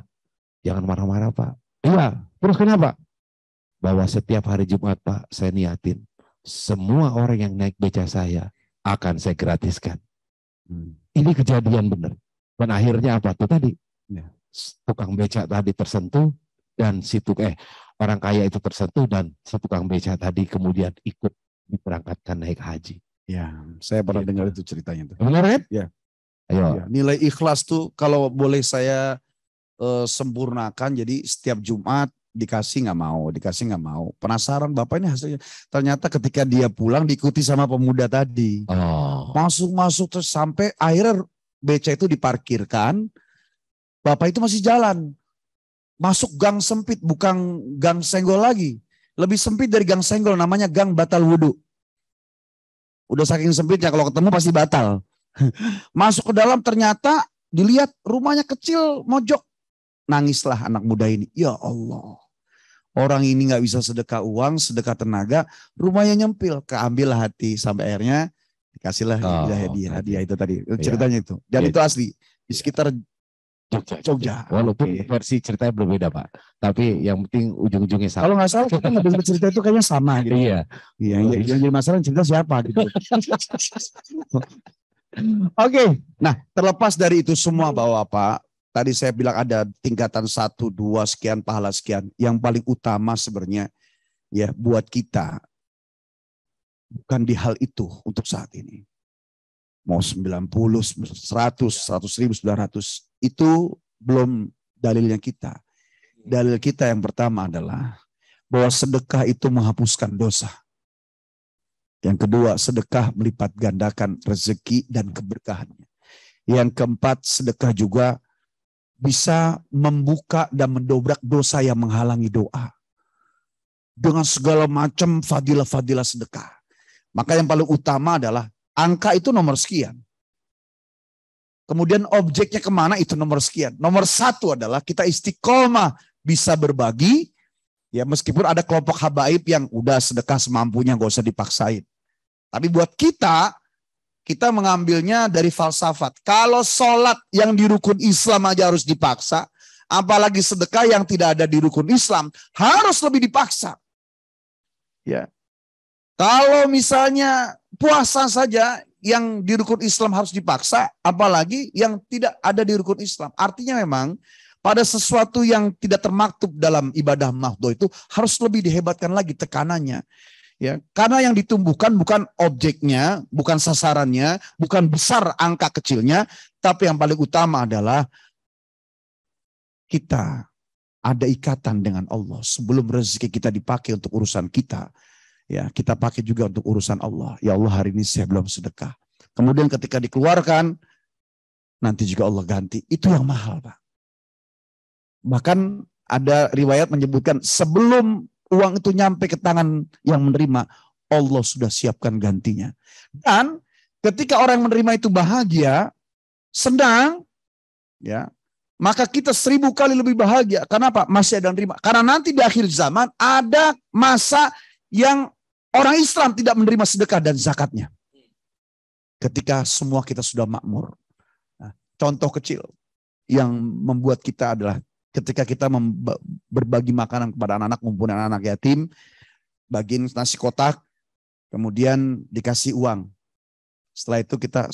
jangan marah-marah Pak. Iya, terus kenapa? Bahwa setiap hari Jumat Pak, saya niatin semua orang yang naik beca saya akan saya gratiskan. Ini kejadian benar. Dan akhirnya apa tuh tadi? Tukang beca tadi tersentuh dan orang kaya itu tersentuh dan si tukang beca tadi kemudian ikut diberangkatkan naik haji. Ya, saya pernah dengar itu ceritanya tuh. Benar kan? Ya. Ayo. Ya, nilai ikhlas tuh kalau boleh saya sempurnakan, jadi setiap Jumat dikasih nggak mau. Penasaran Bapak ini hasilnya. Ternyata ketika dia pulang diikuti sama pemuda tadi. Masuk terus sampai akhirnya beca itu diparkirkan. Bapak itu masih jalan. masuk gang sempit, bukan gang senggol lagi. Lebih sempit dari gang senggol, namanya gang batal wudhu. Udah saking sempitnya, kalau ketemu pasti batal. Masuk ke dalam, ternyata dilihat rumahnya kecil, mojok. Nangislah anak muda ini. Ya Allah. Orang ini gak bisa sedekah uang, sedekah tenaga, rumahnya nyempil. Keambillah hati, sampai akhirnya dikasihlah hadiah itu tadi. Ceritanya itu. Dan itu asli. Di sekitar Jogja. Walaupun versi ceritanya berbeda, Pak. Tapi yang penting ujung-ujungnya sama. Kalau nggak salah kita nggak cerita itu kayaknya sama gitu. Iya. Yang jadi masalah cerita siapa gitu. Oke. Nah, terlepas dari itu semua bahwa Pak, tadi saya bilang ada tingkatan 1, 2 sekian pahala sekian. Yang paling utama sebenarnya ya buat kita bukan di hal itu untuk saat ini. Mau 90, 100, 100.000, 900. Itu belum dalilnya kita. Dalil kita yang pertama adalah bahwa sedekah itu menghapuskan dosa. Yang kedua, sedekah melipat gandakan rezeki dan keberkahannya. Yang keempat, sedekah juga bisa membuka dan mendobrak dosa yang menghalangi doa. Dengan segala macam fadilah-fadilah sedekah. Maka yang paling utama adalah angka itu nomor sekian. Kemudian objeknya kemana itu nomor sekian. Nomor 1 adalah kita istiqomah bisa berbagi. Ya meskipun ada kelompok habaib yang udah sedekah semampunya gak usah dipaksain. Tapi buat kita mengambilnya dari falsafat. Kalau sholat yang di rukun Islam aja harus dipaksa. Apalagi sedekah yang tidak ada di rukun Islam harus lebih dipaksa. Ya. Kalau misalnya puasa saja yang di rukun Islam harus dipaksa, apalagi yang tidak ada di rukun Islam. Artinya memang pada sesuatu yang tidak termaktub dalam ibadah mahdhah itu harus lebih dihebatkan lagi tekanannya. Ya, karena yang ditumbuhkan bukan objeknya, bukan sasarannya, bukan besar angka kecilnya, tapi yang paling utama adalah kita ada ikatan dengan Allah. Sebelum rezeki kita dipakai untuk urusan kita, ya, kita pakai juga untuk urusan Allah. Ya Allah, hari ini saya belum sedekah. Kemudian ketika dikeluarkan, nanti juga Allah ganti. Itu yang mahal, Pak. Bahkan ada riwayat menyebutkan sebelum uang itu nyampe ke tangan yang menerima, Allah sudah siapkan gantinya. Dan ketika orang yang menerima itu bahagia, senang, ya, maka kita 1000 kali lebih bahagia. Kenapa? Masih ada yang menerima. Karena nanti di akhir zaman ada masa yang orang Islam tidak menerima sedekah dan zakatnya. Ketika semua kita sudah makmur. Nah, contoh kecil yang membuat kita adalah ketika kita berbagi makanan kepada anak-anak, ngumpulin anak yatim, bagiin nasi kotak, kemudian dikasih uang. Setelah itu kita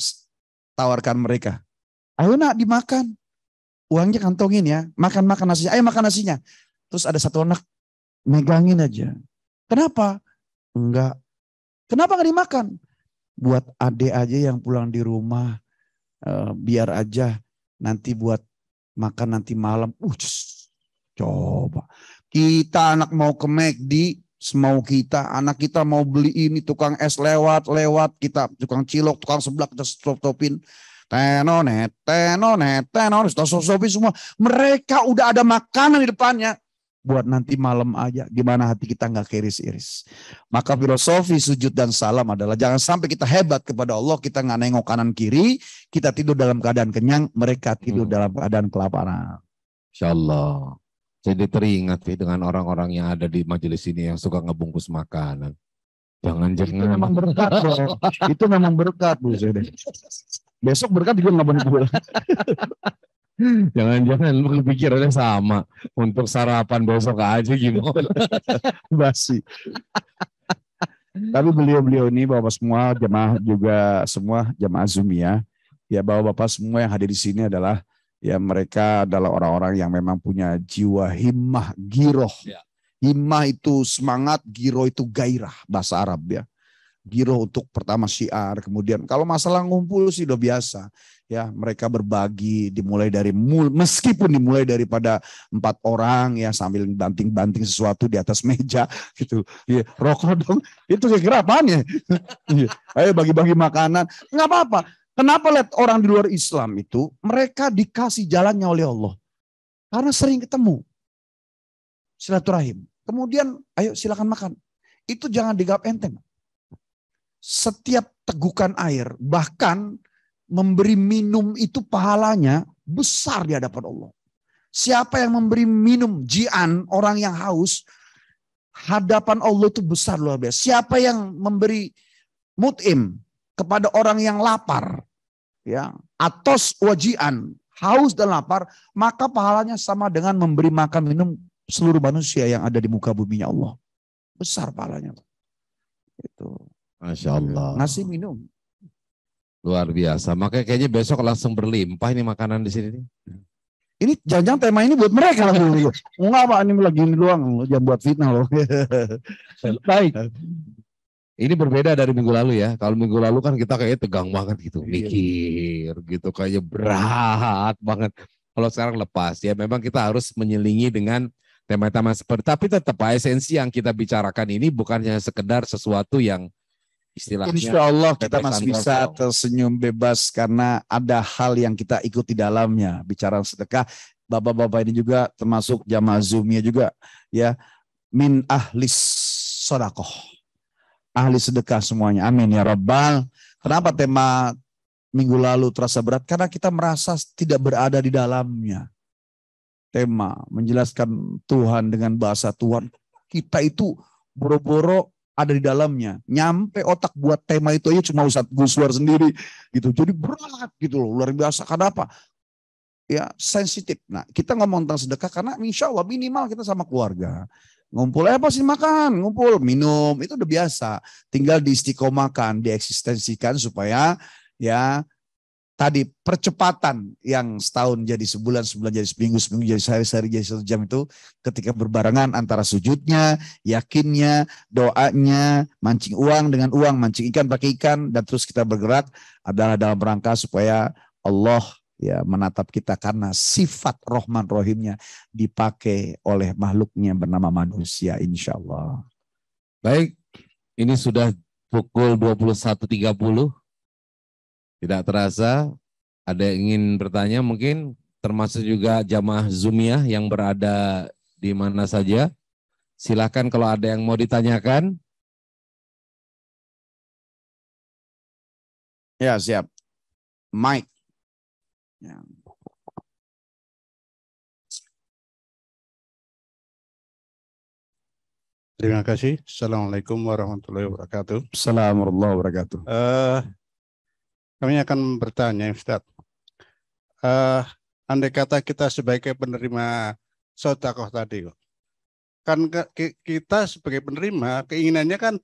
tawarkan mereka, ayo nak dimakan, uangnya kantongin ya, makan nasinya, ayo makan nasinya. Terus ada satu anak megangin aja. Kenapa? Enggak. Kenapa nggak dimakan? Buat adik aja yang pulang di rumah, biar aja nanti buat makan nanti malam. Coba. Kita anak mau ke McD, semau kita. Anak kita mau beli ini, tukang es lewat. Kita tukang cilok, tukang seblak, kita stop-stopin. Tenonet, kita stop-stopin semua. Mereka udah ada makanan di depannya. Buat nanti malam aja, gimana hati kita nggak keiris-iris. Maka filosofi sujud dan salam adalah jangan sampai kita hebat kepada Allah, kita nggak nengok kanan kiri, kita tidur dalam keadaan kenyang, mereka tidur dalam keadaan kelaparan. Insya Allah. Jadi teringat dengan orang-orang yang ada di majelis ini yang suka ngebungkus makanan. Jangan-jangan. Itu memang berkat, bro. Itu memang berkat, Bu. Besok berkat juga nggak boleh pulang. Jangan-jangan lu pikirannya sama. Untuk sarapan besok aja gimana? Basi. Tapi beliau-beliau ini Bapak semua jemaah juga semua jemaah Zumiyah, ya Bapak-bapak semua yang hadir di sini adalah ya mereka adalah orang-orang yang memang punya jiwa himmah, giroh. Ya. Himmah itu semangat, giroh itu gairah bahasa Arab ya. Giroh untuk pertama syiar, kemudian kalau masalah ngumpul sih udah biasa. Ya, mereka berbagi meskipun dimulai daripada 4 orang ya sambil banting-banting sesuatu di atas meja gitu. Ya, rokok dong. Itu kira-kira apaan ya? Ayo bagi-bagi makanan. Enggak apa-apa. Kenapa lihat orang di luar Islam itu mereka dikasih jalannya oleh Allah? Karena sering ketemu. silaturahim. Kemudian ayo silakan makan. Itu jangan dianggap enteng. Setiap tegukan air, bahkan memberi minum itu pahalanya besar di hadapan Allah. Siapa yang memberi minum jian, orang yang haus, hadapan Allah itu besar luar biasa. Siapa yang memberi mut'im kepada orang yang lapar, ya, atos wajian, haus dan lapar, maka pahalanya sama dengan memberi makan minum seluruh manusia yang ada di muka buminya Allah. Besar pahalanya. Itu. Masya Allah. Ngasih minum. Luar biasa. Makanya kayaknya besok langsung berlimpah ini makanan di sini nih. Ini jangan-jangan tema ini buat mereka lagi. Enggak Pak, ini lagi ini doang. Jangan buat fitnah loh. Baik. Ini berbeda dari minggu lalu ya. Kalau minggu lalu kan kita kayaknya tegang banget gitu. Mikir gitu. Kayaknya berat banget. Kalau sekarang lepas ya. Memang kita harus menyelingi dengan tema-tema seperti. Tapi tetap esensi yang kita bicarakan ini bukannya sekedar sesuatu yang istilahnya. Insya Allah kita tetesan masih bisa kosong. tersenyum bebas karena ada hal yang kita ikuti dalamnya. Bicara sedekah. Bapak-bapak ini juga termasuk jamaah Zoom-nya juga. Ya, min ahlis sodakoh. Ahli sedekah semuanya. Amin ya Rabbal. Kenapa tema minggu lalu terasa berat? Karena kita merasa tidak berada di dalamnya. Tema menjelaskan Tuhan dengan bahasa Tuhan. Kita itu boro-boro ada di dalamnya. Nyampe otak buat tema itu aja cuma Ustadz Guswar sendiri. Gitu. Jadi berat gitu loh. Luar biasa. Karena apa? Ya sensitif. Nah kita ngomong tentang sedekah karena insya Allah minimal kita sama keluarga. Ngumpul, pasti makan, ngumpul, minum, itu udah biasa. Tinggal diistiqomahkan, dieksistensikan supaya ya tadi percepatan yang setahun jadi sebulan, sebulan jadi seminggu, seminggu jadi sehari-hari jadi 1 jam itu ketika berbarengan antara sujudnya, yakinnya, doanya, mancing uang dengan uang, mancing ikan pakai ikan, dan terus kita bergerak adalah dalam rangka supaya Allah ya menatap kita karena sifat Rahman Rahimnya dipakai oleh makhluknya bernama manusia insya Allah. Baik, ini sudah pukul 21.30. Tidak terasa ada yang ingin bertanya mungkin termasuk juga jamaah Zoomiyah yang berada di mana saja. Silakan kalau ada yang mau ditanyakan. Ya siap. Mike. Ya. Terima kasih. Assalamualaikum warahmatullahi wabarakatuh. Assalamualaikum warahmatullahi wabarakatuh. Kami akan bertanya, Ustaz. Andai kata kita sebagai penerima sedekah tadi, kan kita sebagai penerima keinginannya kan,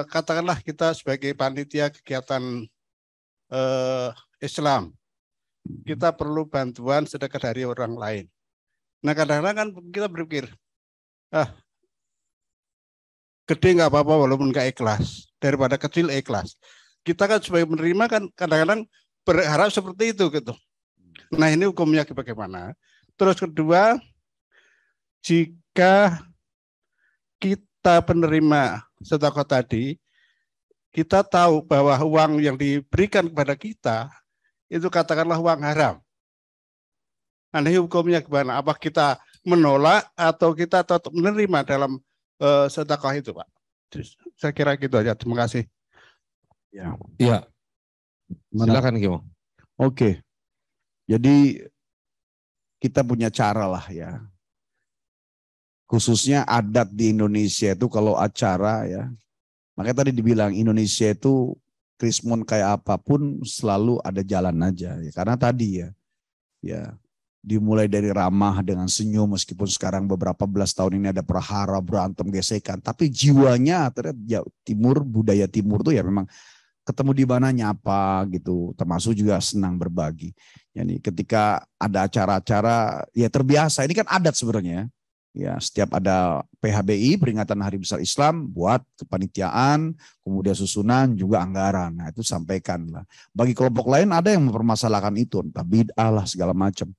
katakanlah kita sebagai panitia kegiatan Islam, kita perlu bantuan sedekah dari orang lain. Nah kadang-kadang kan kita berpikir, gede nggak apa-apa walaupun nggak ikhlas, daripada kecil ikhlas. Kita kan sebagai penerima kan kadang-kadang berharap seperti itu gitu. Nah ini hukumnya bagaimana? Terus kedua, jika kita penerima sedekah tadi, kita tahu bahwa uang yang diberikan kepada kita itu katakanlah uang haram. Nah ini hukumnya gimana? Apa kita menolak atau kita tetap menerima dalam sedekah itu, Pak? Saya kira gitu aja. Terima kasih. Ya. Iya. Silakan Gimo. Oke. Jadi kita punya cara lah ya. Khususnya adat di Indonesia itu kalau acara ya. Makanya tadi dibilang Indonesia itu krismon kayak apapun selalu ada jalan aja. Ya, karena tadi ya dimulai dari ramah dengan senyum meskipun sekarang beberapa belas tahun ini ada prahara, berantem, gesekan. Tapi jiwanya ternyata timur, budaya timur tuh ya memang ketemu di mana nyapa gitu, termasuk juga senang berbagi. Jadi ketika ada acara-acara ya terbiasa, ini kan adat sebenarnya. Ya, setiap ada PHBI peringatan Hari Besar Islam buat kepanitiaan, kemudian susunan juga anggaran. Nah, itu sampaikan lah. Bagi kelompok lain ada yang mempermasalahkan itu, entah bid'ah lah segala macam.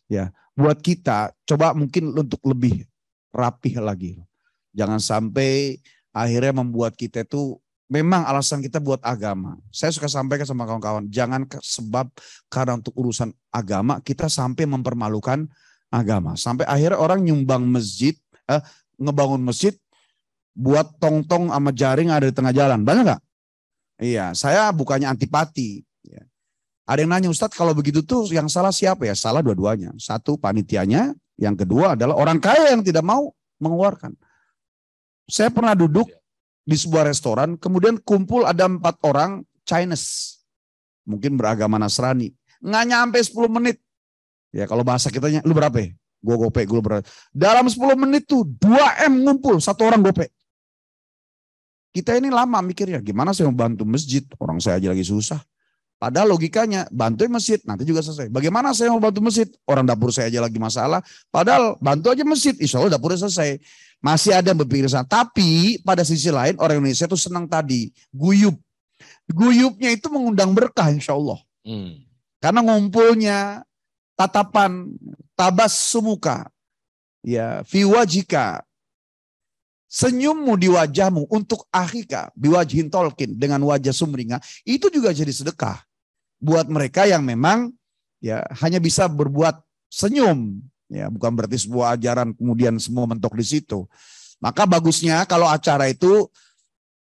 Ya, buat kita coba mungkin untuk lebih rapih lagi. Jangan sampai akhirnya membuat kita itu memang alasan kita buat agama. Saya suka sampaikan sama kawan-kawan, jangan sebab karena untuk urusan agama kita sampai mempermalukan agama. Sampai akhirnya orang nyumbang masjid, ngebangun masjid buat tong-tong sama jaring ada di tengah jalan. Banyak nggak? Iya, saya bukannya antipati. Ya. Ada yang nanya, Ustadz kalau begitu tuh yang salah siapa ya? Salah dua-duanya. Satu panitianya, yang kedua adalah orang kaya yang tidak mau mengeluarkan. Saya pernah duduk di sebuah restoran, kemudian kumpul ada 4 orang Chinese. Mungkin beragama Nasrani. Nggak nyampe 10 menit. Ya kalau bahasa kitanya, lu berapa ya? Gue gope, gue berapa. Dalam 10 menit tuh 2M ngumpul, 1 orang gope. Kita ini lama mikirnya, gimana saya mau bantu masjid? Orang saya aja lagi susah. Padahal logikanya, bantuin masjid, nanti juga selesai. Bagaimana saya mau bantu masjid? Orang dapur saya aja lagi masalah. Padahal bantu aja masjid, insya Allah dapurnya selesai. Masih ada yang berpikir sana. Tapi pada sisi lain, orang Indonesia tuh senang tadi, guyub. Guyubnya itu mengundang berkah insya Allah. Karena ngumpulnya, tatapan tabas sumuka, ya fi wajika, senyummu di wajahmu untuk akhika biwajhin tolkin, dengan wajah sumringah, itu juga jadi sedekah buat mereka yang memang ya hanya bisa berbuat senyum, ya bukan berarti sebuah ajaran kemudian semua mentok di situ. Maka bagusnya kalau acara itu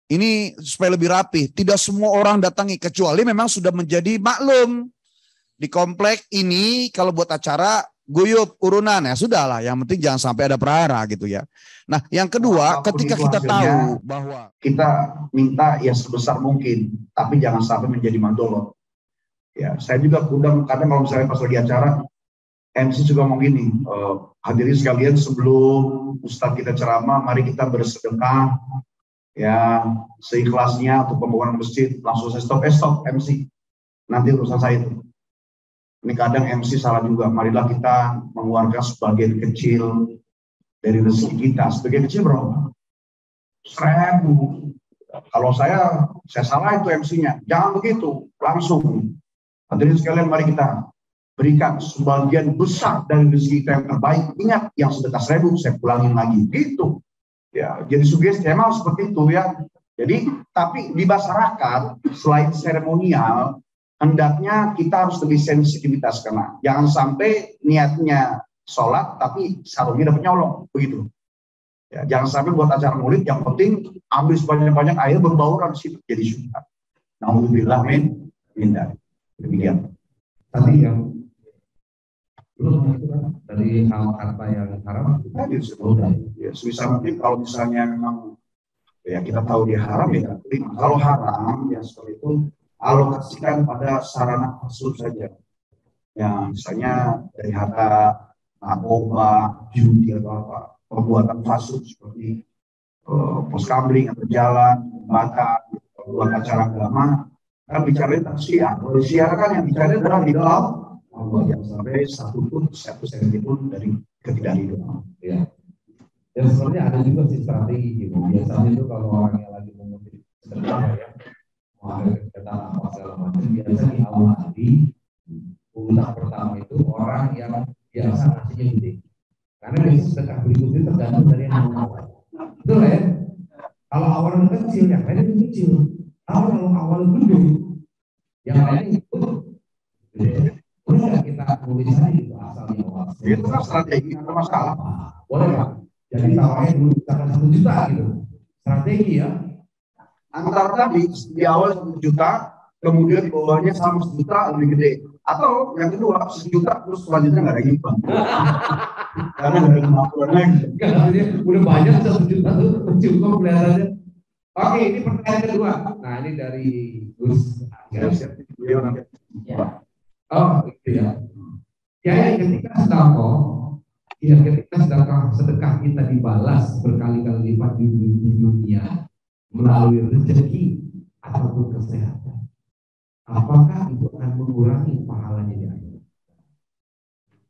ini supaya lebih rapi, tidak semua orang datangi kecuali memang sudah menjadi maklum. Di komplek ini kalau buat acara guyub urunan ya sudahlah, yang penting jangan sampai ada perhara gitu ya. Nah yang kedua, ketika kita tahu bahwa kita minta ya sebesar mungkin, tapi jangan sampai menjadi mandolot. Ya saya juga kadang kalau misalnya pas lagi acara MC juga ngomong gini, hadirin sekalian sebelum Ustadz kita ceramah, mari kita bersedekah ya seikhlasnya untuk pembangunan masjid. Langsung saya stop MC, nanti urusan saya itu. Ini kadang MC salah juga. Marilah kita mengeluarkan sebagian kecil dari rezeki kita. Sebagian kecil berapa? 1.000. Kalau saya salah itu MC-nya. Jangan begitu. Langsung. Hadirin sekalian, mari kita berikan sebagian besar dari rezeki kita yang terbaik. Ingat, yang sedekah 1.000 saya pulangin lagi. Gitu. Ya, jadi sugesti emang seperti itu ya. Jadi, tapi di masyarakat selain seremonial, hendaknya kita harus lebih sensitivitas, karena jangan sampai niatnya sholat tapi sarungnya dapat nyolong begitu. Ya, jangan sampai buat acara maulid yang penting ambil sebanyak-banyak air berbauran situ jadi syubhat. Nauzubillah min dzalik. Demikian. Tadi yang belum dari hal kata yang haram tadi ya sebisa mungkin kalau misalnya memang ya kita tahu dia haram ya kalau haram ya seperti itu alokasikan pada sarana fasud saja. Ya, misalnya dari harta narkoba, judi atau apa, pembuatan fasud seperti pos kamling atau jalan, bakar, buat acara agama, kan bicaranya tersiar. Kalau disiarkan yang bicaranya adalah di dalam Allah, yang sampai 1 senti pun dari ketidakhidupan. ya. Dan sebenarnya ada juga sih strategi gitu. Biasanya itu kalau orang yang lagi mengutip sedekah ya, kata apa segala macam, biasa di awal hari urutan pertama itu orang yang biasa ngasihnya gede, karena biasanya sedekah berikutnya tergantung dari yang awal. Betul ya? Kalau awalnya kecil, yang lainnya itu kecil. Kalau awal gede, yang lainnya itu gede. Boleh kita tulis aja gitu asalnya awal. Itu kan strategi, ada masalah. Boleh Pak. Jadi tawarnya dulu misalkan 1 juta gitu. Strategi ya. Antara tadi di awal 1 juta, kemudian di bawahnya sama 1 juta lebih gede. Atau yang kedua 1 juta terus selanjutnya nggak ada imbang. Karena nggak ada kemampuan lagi. Udah banyak 1 juta tuh cukup kelihatannya. Oke, ini pertanyaan kedua. Nah ini dari Gus. Oh itu ya. Ya ketika sedekah kita dibalas berkali-kali lipat di dunia melalui rezeki ataupun kesehatan, apakah itu akan mengurangi pahalanya di akhirat?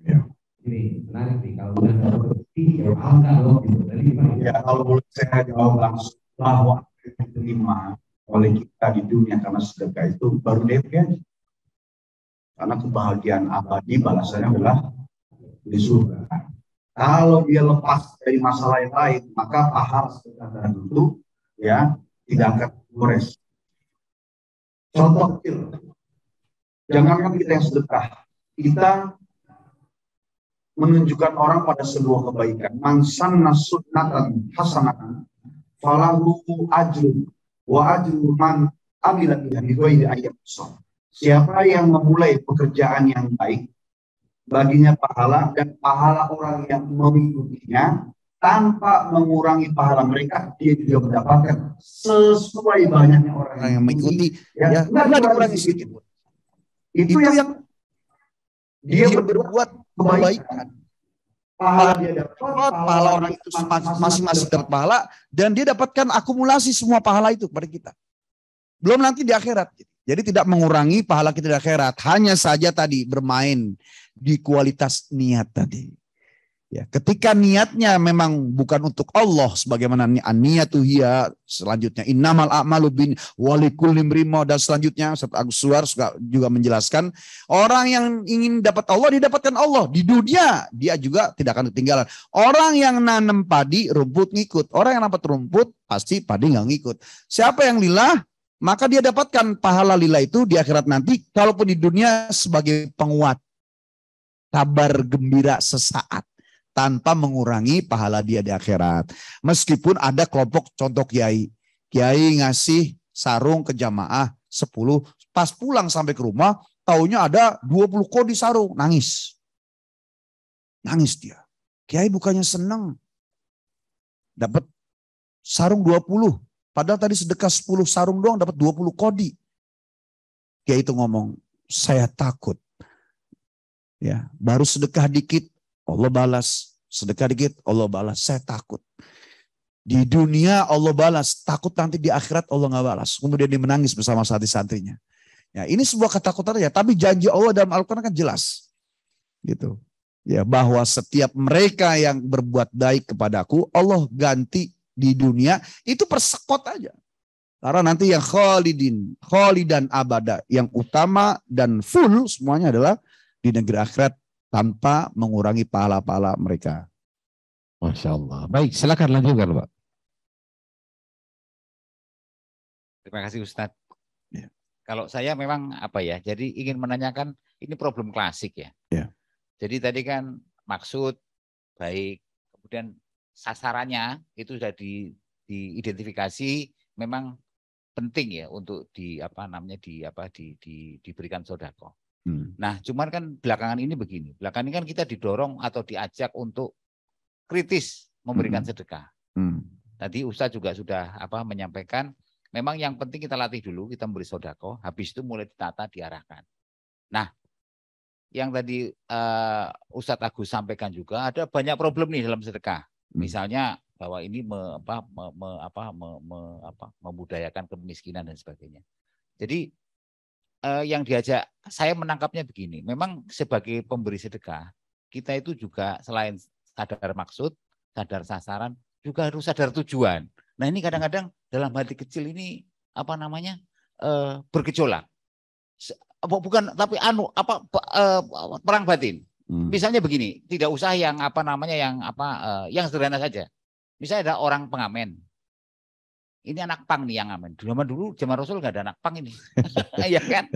Ya. Ini menarik nih, kalau udah ada rezeki ya pahala loh gitu. Jadi gimana? Ya kalau boleh saya jawab langsung bahwa diterima oleh kita di dunia karena sedekah itu baru DP. Karena kebahagiaan abadi balasannya adalah di surga. Kalau dia lepas dari masalah yang lain, maka pahala sedekah itu ya tidak akan gores. Contoh kecil, jangankan kita yang sedekah, kita menunjukkan orang pada sebuah kebaikan. Man sanna sunnatan hasanatan falahu ajrun wa ajru man amila biha bi ghairi ayyam. Siapa yang memulai pekerjaan yang baik, baginya pahala, dan pahala orang yang mengikutinya tanpa mengurangi pahala mereka, dia juga mendapatkan sesuai banyaknya orang yang mengikuti, ya, nggak dikurangi sedikit pun. Itu yang dia berbuat kebaikan. Pahala dia dapat, pahala orang itu masing-masing dapat pahala, dan dia dapatkan akumulasi semua pahala itu kepada kita. Belum nanti di akhirat. Jadi tidak mengurangi pahala kita di akhirat. Hanya saja tadi bermain di kualitas niat tadi. Ya, ketika niatnya memang bukan untuk Allah, sebagaimana niatu hiya, selanjutnya innamal a'malu bin walikulli imrin dan selanjutnya Ustaz Agus Suar juga menjelaskan, orang yang ingin dapat Allah didapatkan Allah di dunia, dia juga tidak akan ketinggalan. Orang yang nanam padi, rumput ngikut. Orang yang dapat rumput pasti padi nggak ngikut. Siapa yang lillah, maka dia dapatkan pahala lillah itu di akhirat nanti, kalaupun di dunia sebagai penguat, kabar gembira sesaat, tanpa mengurangi pahala dia di akhirat. Meskipun ada kelompok contoh kiai ngasih sarung ke jamaah 10, pas pulang sampai ke rumah, taunya ada 20 kodi sarung, nangis. Nangis dia. Kiai bukannya senang dapat sarung 20, padahal tadi sedekah 10 sarung doang dapat 20 kodi. Kiai itu ngomong, saya takut. Ya, baru sedekah dikit Allah balas, sedekah dikit Allah balas, saya takut. Di dunia Allah balas, takut nanti di akhirat Allah nggak balas. Kemudian dia menangis bersama santri-santrinya. Ya, ini sebuah ketakutan ya, tapi janji Allah dalam Al-Quran kan jelas. Gitu. Ya, bahwa setiap mereka yang berbuat baik kepadaku, Allah ganti di dunia, itu persekot aja. Karena nanti yang khalidan abada, yang utama dan full semuanya adalah di negeri akhirat, tanpa mengurangi pahala-pahala mereka. Masya Allah. Baik, silakan lanjutkan Pak. Terima kasih Ustadz. Ya. Kalau saya memang jadi ingin menanyakan, ini problem klasik ya. Ya. Jadi tadi kan maksud baik, kemudian sasarannya itu sudah diidentifikasi, memang penting ya untuk diberikan sodako. Nah, cuman kan belakangan ini begini. Belakangan ini kan kita didorong atau diajak untuk kritis memberikan sedekah. Tadi Ustadz juga sudah menyampaikan, memang yang penting kita latih dulu, kita memberi sodako, habis itu mulai ditata, diarahkan. Nah, yang tadi Ustadz Agus sampaikan juga, ada banyak problem nih dalam sedekah. Misalnya bahwa ini membudayakan kemiskinan dan sebagainya. Jadi yang diajak, saya menangkapnya begini, memang sebagai pemberi sedekah, kita itu juga selain sadar maksud, sadar sasaran, juga harus sadar tujuan. Nah ini kadang-kadang dalam hati kecil ini bergejolak. Bukan, tapi perang batin. Misalnya begini, tidak usah yang yang sederhana saja. Misalnya ada orang pengamen. Ini anak pang nih yang ngamen. Zaman Rasul nggak ada anak pang ini. Ya kan?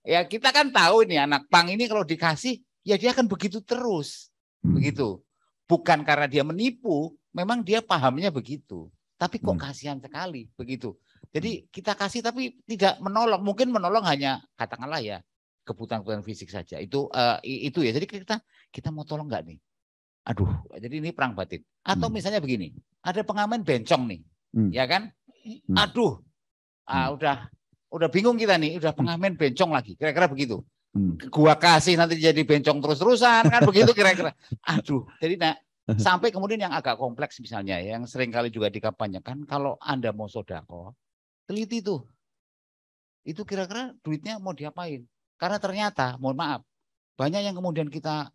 Ya kita kan tahu ini anak pang ini kalau dikasih, ya dia akan begitu terus. Begitu. Bukan karena dia menipu, memang dia pahamnya begitu. Tapi kok kasihan sekali begitu. Jadi kita kasih tapi tidak menolong. Mungkin menolong hanya katakanlah ya kebutuhan fisik saja. Itu ya. Jadi kita mau tolong nggak nih? Aduh, jadi ini perang batin. Atau misalnya begini, ada pengamen bencong nih, ya kan? Aduh, udah bingung kita nih, udah pengamen bencong lagi, kira-kira begitu. Gua kasih nanti jadi bencong terus-terusan, kan begitu kira-kira. Aduh, jadi sampai kemudian yang agak kompleks misalnya, yang sering kali juga dikampanyekan, kalau Anda mau sodako, teliti tuh. Itu kira-kira duitnya mau diapain? Karena ternyata, mohon maaf, banyak yang kemudian kita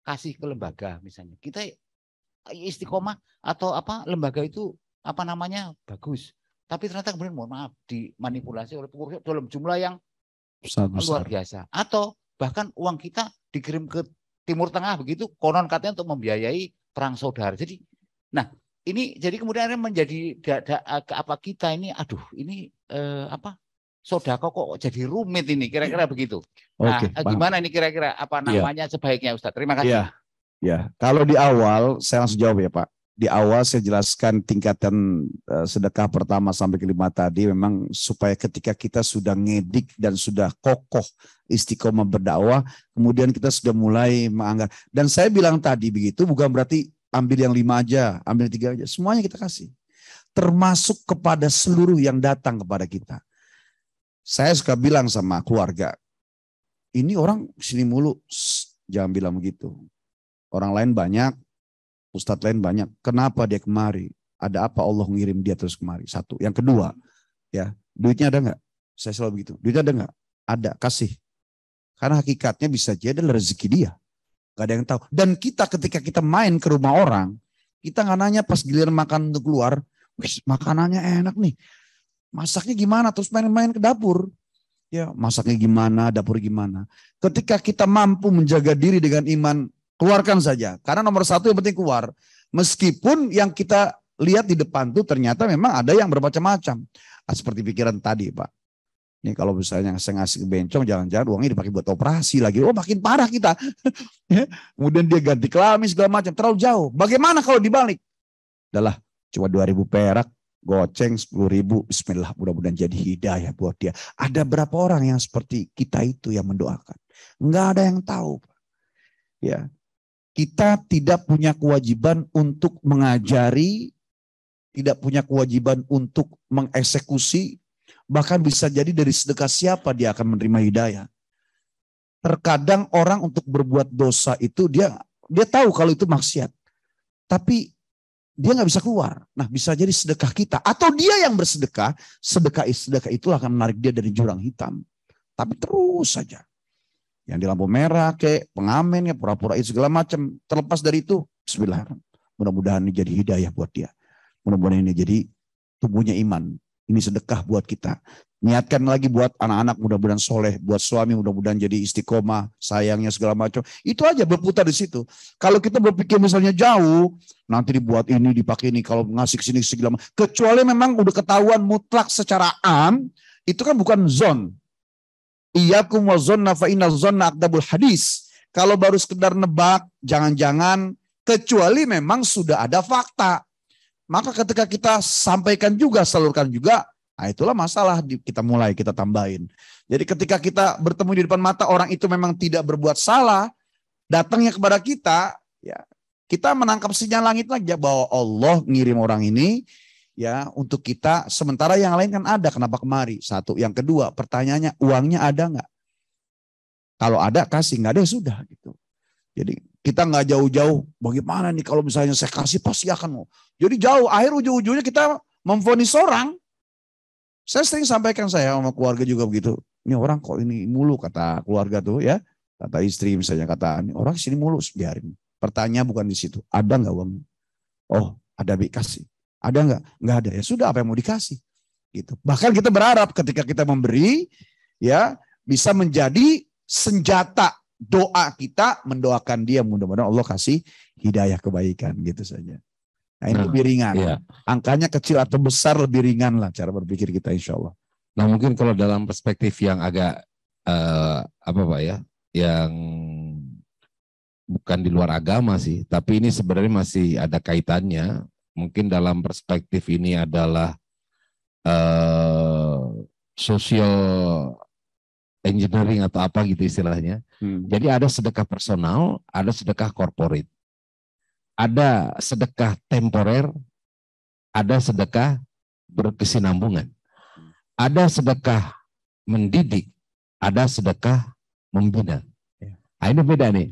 kasih ke lembaga misalnya. Kita istiqomah atau lembaga itu bagus. Tapi ternyata kemudian mohon maaf dimanipulasi oleh pengurus dalam jumlah yang luar biasa. Atau bahkan uang kita dikirim ke Timur Tengah begitu, konon katanya untuk membiayai perang saudara. Jadi, nah ini jadi kemudian menjadi kita ini, aduh ini sodako kok jadi rumit ini, kira-kira begitu. Nah, gimana ini kira-kira sebaiknya Ustadz? Terima kasih. Ya. Ya, kalau di awal saya langsung jawab ya Pak. Di awal saya jelaskan tingkatan sedekah pertama sampai kelima tadi memang supaya ketika kita sudah ngedik dan sudah kokoh istiqomah berdakwah, kemudian kita sudah mulai menganggap. Dan saya bilang tadi begitu bukan berarti ambil yang 5 aja, ambil 3 aja, semuanya kita kasih. Termasuk kepada seluruh yang datang kepada kita. Saya suka bilang sama keluarga, ini orang sini mulu, jangan bilang begitu. Orang lain banyak, ustadz lain banyak. Kenapa dia kemari? Ada apa Allah ngirim dia terus kemari? Satu. Yang kedua, ya duitnya ada nggak? Saya selalu begitu. Duitnya ada nggak? Ada, kasih. Karena hakikatnya bisa jadi adalah rezeki dia. Gak ada yang tahu. Dan kita ketika kita main ke rumah orang, kita nggak nanya pas giliran makan untuk keluar, wis makanannya enak nih. Masaknya gimana? Terus main-main ke dapur. Ya, masaknya gimana, dapur gimana. Ketika kita mampu menjaga diri dengan iman, keluarkan saja. Karena nomor satu yang penting keluar. Meskipun yang kita lihat di depan tuh ternyata memang ada yang bermacam-macam. Seperti pikiran tadi Pak. Nih kalau misalnya saya ngasih ke bencong, jangan-jangan uangnya dipakai buat operasi lagi. Oh makin parah kita. Kemudian dia ganti kelamin segala macam. Terlalu jauh. Bagaimana kalau dibalik? Adalah cuma 2.000 perak. Goceng 10.000. Bismillah, mudah-mudahan jadi hidayah buat dia. Ada berapa orang yang seperti kita itu yang mendoakan? Enggak ada yang tahu Pak. Ya. Kita tidak punya kewajiban untuk mengajari, tidak punya kewajiban untuk mengeksekusi, bahkan bisa jadi dari sedekah siapa dia akan menerima hidayah. Terkadang orang untuk berbuat dosa itu dia tahu kalau itu maksiat, tapi dia nggak bisa keluar. Nah bisa jadi sedekah kita atau dia yang bersedekah, sedekah itulah akan menarik dia dari jurang hitam. Tapi terus saja. Yang di lampu merah, kayak pengamen, ya pura-pura itu segala macam. Terlepas dari itu, bismillah. Mudah-mudahan ini jadi hidayah buat dia. Mudah-mudahan ini jadi tumbuhnya iman. Ini sedekah buat kita. Niatkan lagi buat anak-anak mudah-mudahan soleh. Buat suami mudah-mudahan jadi istiqomah, sayangnya segala macam. Itu aja berputar di situ. Kalau kita berpikir misalnya jauh, nanti dibuat ini, dipakai ini. Kalau ngasih kesini segala macam. Kecuali memang udah ketahuan mutlak secara am, itu kan bukan zon. Iyyakum wa zonna fa inna zonna aqdabul hadis. Kalau baru sekedar nebak, jangan-jangan, kecuali memang sudah ada fakta. Maka ketika kita sampaikan juga, salurkan juga, nah itulah masalah kita tambahin. Jadi ketika kita bertemu di depan mata orang itu memang tidak berbuat salah, datangnya kepada kita, ya kita menangkap sinyal langit lagi bahwa Allah ngirim orang ini, ya untuk kita, sementara yang lain kan ada, kenapa kemari? Satu. Yang kedua, pertanyaannya uangnya ada nggak? Kalau ada kasih, nggak ada ya sudah gitu. Jadi kita nggak jauh-jauh, bagaimana nih kalau misalnya saya kasih pasti akan. Jadi jauh, akhir ujung-ujungnya kita memvonis orang. Saya sering sampaikan saya sama keluarga juga begitu. Ini orang kok ini mulu kata keluarga tuh ya, kata istri misalnya kata ini orang sini mulu, biarin. Pertanyaan bukan di situ, ada nggak uangnya? Oh ada, kasih. Ada nggak? Nggak ada. Ya sudah, apa yang mau dikasih? Gitu. Bahkan kita berharap ketika kita memberi, ya bisa menjadi senjata doa kita mendoakan dia. Mudah-mudahan Allah kasih hidayah kebaikan gitu saja. Nah ini lebih ringan. Iya. Angkanya kecil atau besar lebih ringan lah cara berpikir kita insya Allah. Nah mungkin kalau dalam perspektif yang agak apa Pak ya, yang bukan di luar agama sih, tapi ini sebenarnya masih ada kaitannya. Mungkin dalam perspektif ini adalah social engineering atau apa gitu istilahnya. Jadi ada sedekah personal, ada sedekah corporate. Ada sedekah temporer, ada sedekah berkesinambungan. Ada sedekah mendidik, ada sedekah membina. Nah, ini beda nih.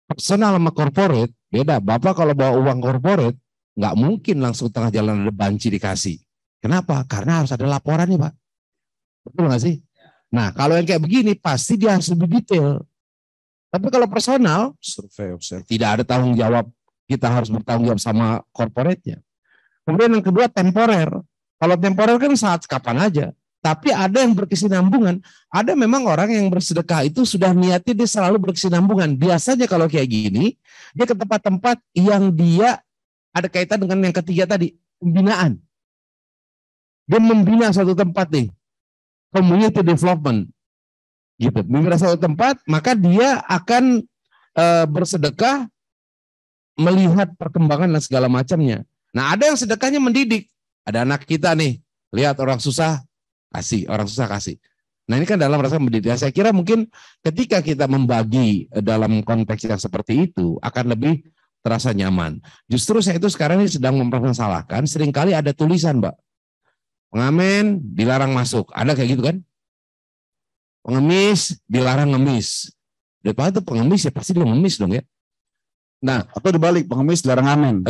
Personal sama corporate beda. Bapak kalau bawa uang corporate, nggak mungkin langsung tengah jalan ada banci dikasih. Kenapa? Karena harus ada laporan nih Pak. Betul nggak sih? Nah kalau yang kayak begini pasti dia harus lebih detail. Tapi kalau personal, survei, tidak ada tanggung jawab. Kita harus bertanggung jawab sama corporate-nya. Kemudian yang kedua temporer. Kalau temporer kan saat kapan aja. Tapi ada yang berkesinambungan. Ada memang orang yang bersedekah itu sudah niatnya dia selalu berkesinambungan. Biasanya kalau kayak gini, dia ke tempat-tempat yang dia ada kaitan dengan yang ketiga tadi, pembinaan. Dia membina satu tempat nih, community development. Gitu. Membina satu tempat, maka dia akan bersedekah melihat perkembangan dan segala macamnya. Nah, ada yang sedekahnya mendidik. Ada anak kita nih, lihat orang susah, kasih. Orang susah, kasih. Nah, ini kan dalam rasa mendidik. Saya kira mungkin ketika kita membagi dalam konteks yang seperti itu, akan lebih terasa nyaman. Justru saya itu sekarang ini sedang mempermasalahkan, seringkali ada tulisan, Mbak. Pengamen dilarang masuk. Ada kayak gitu kan? Pengemis dilarang ngemis. Daripada itu pengemis ya pasti dia ngemis dong ya. Nah, Atau dibalik, pengemis dilarang ngamen.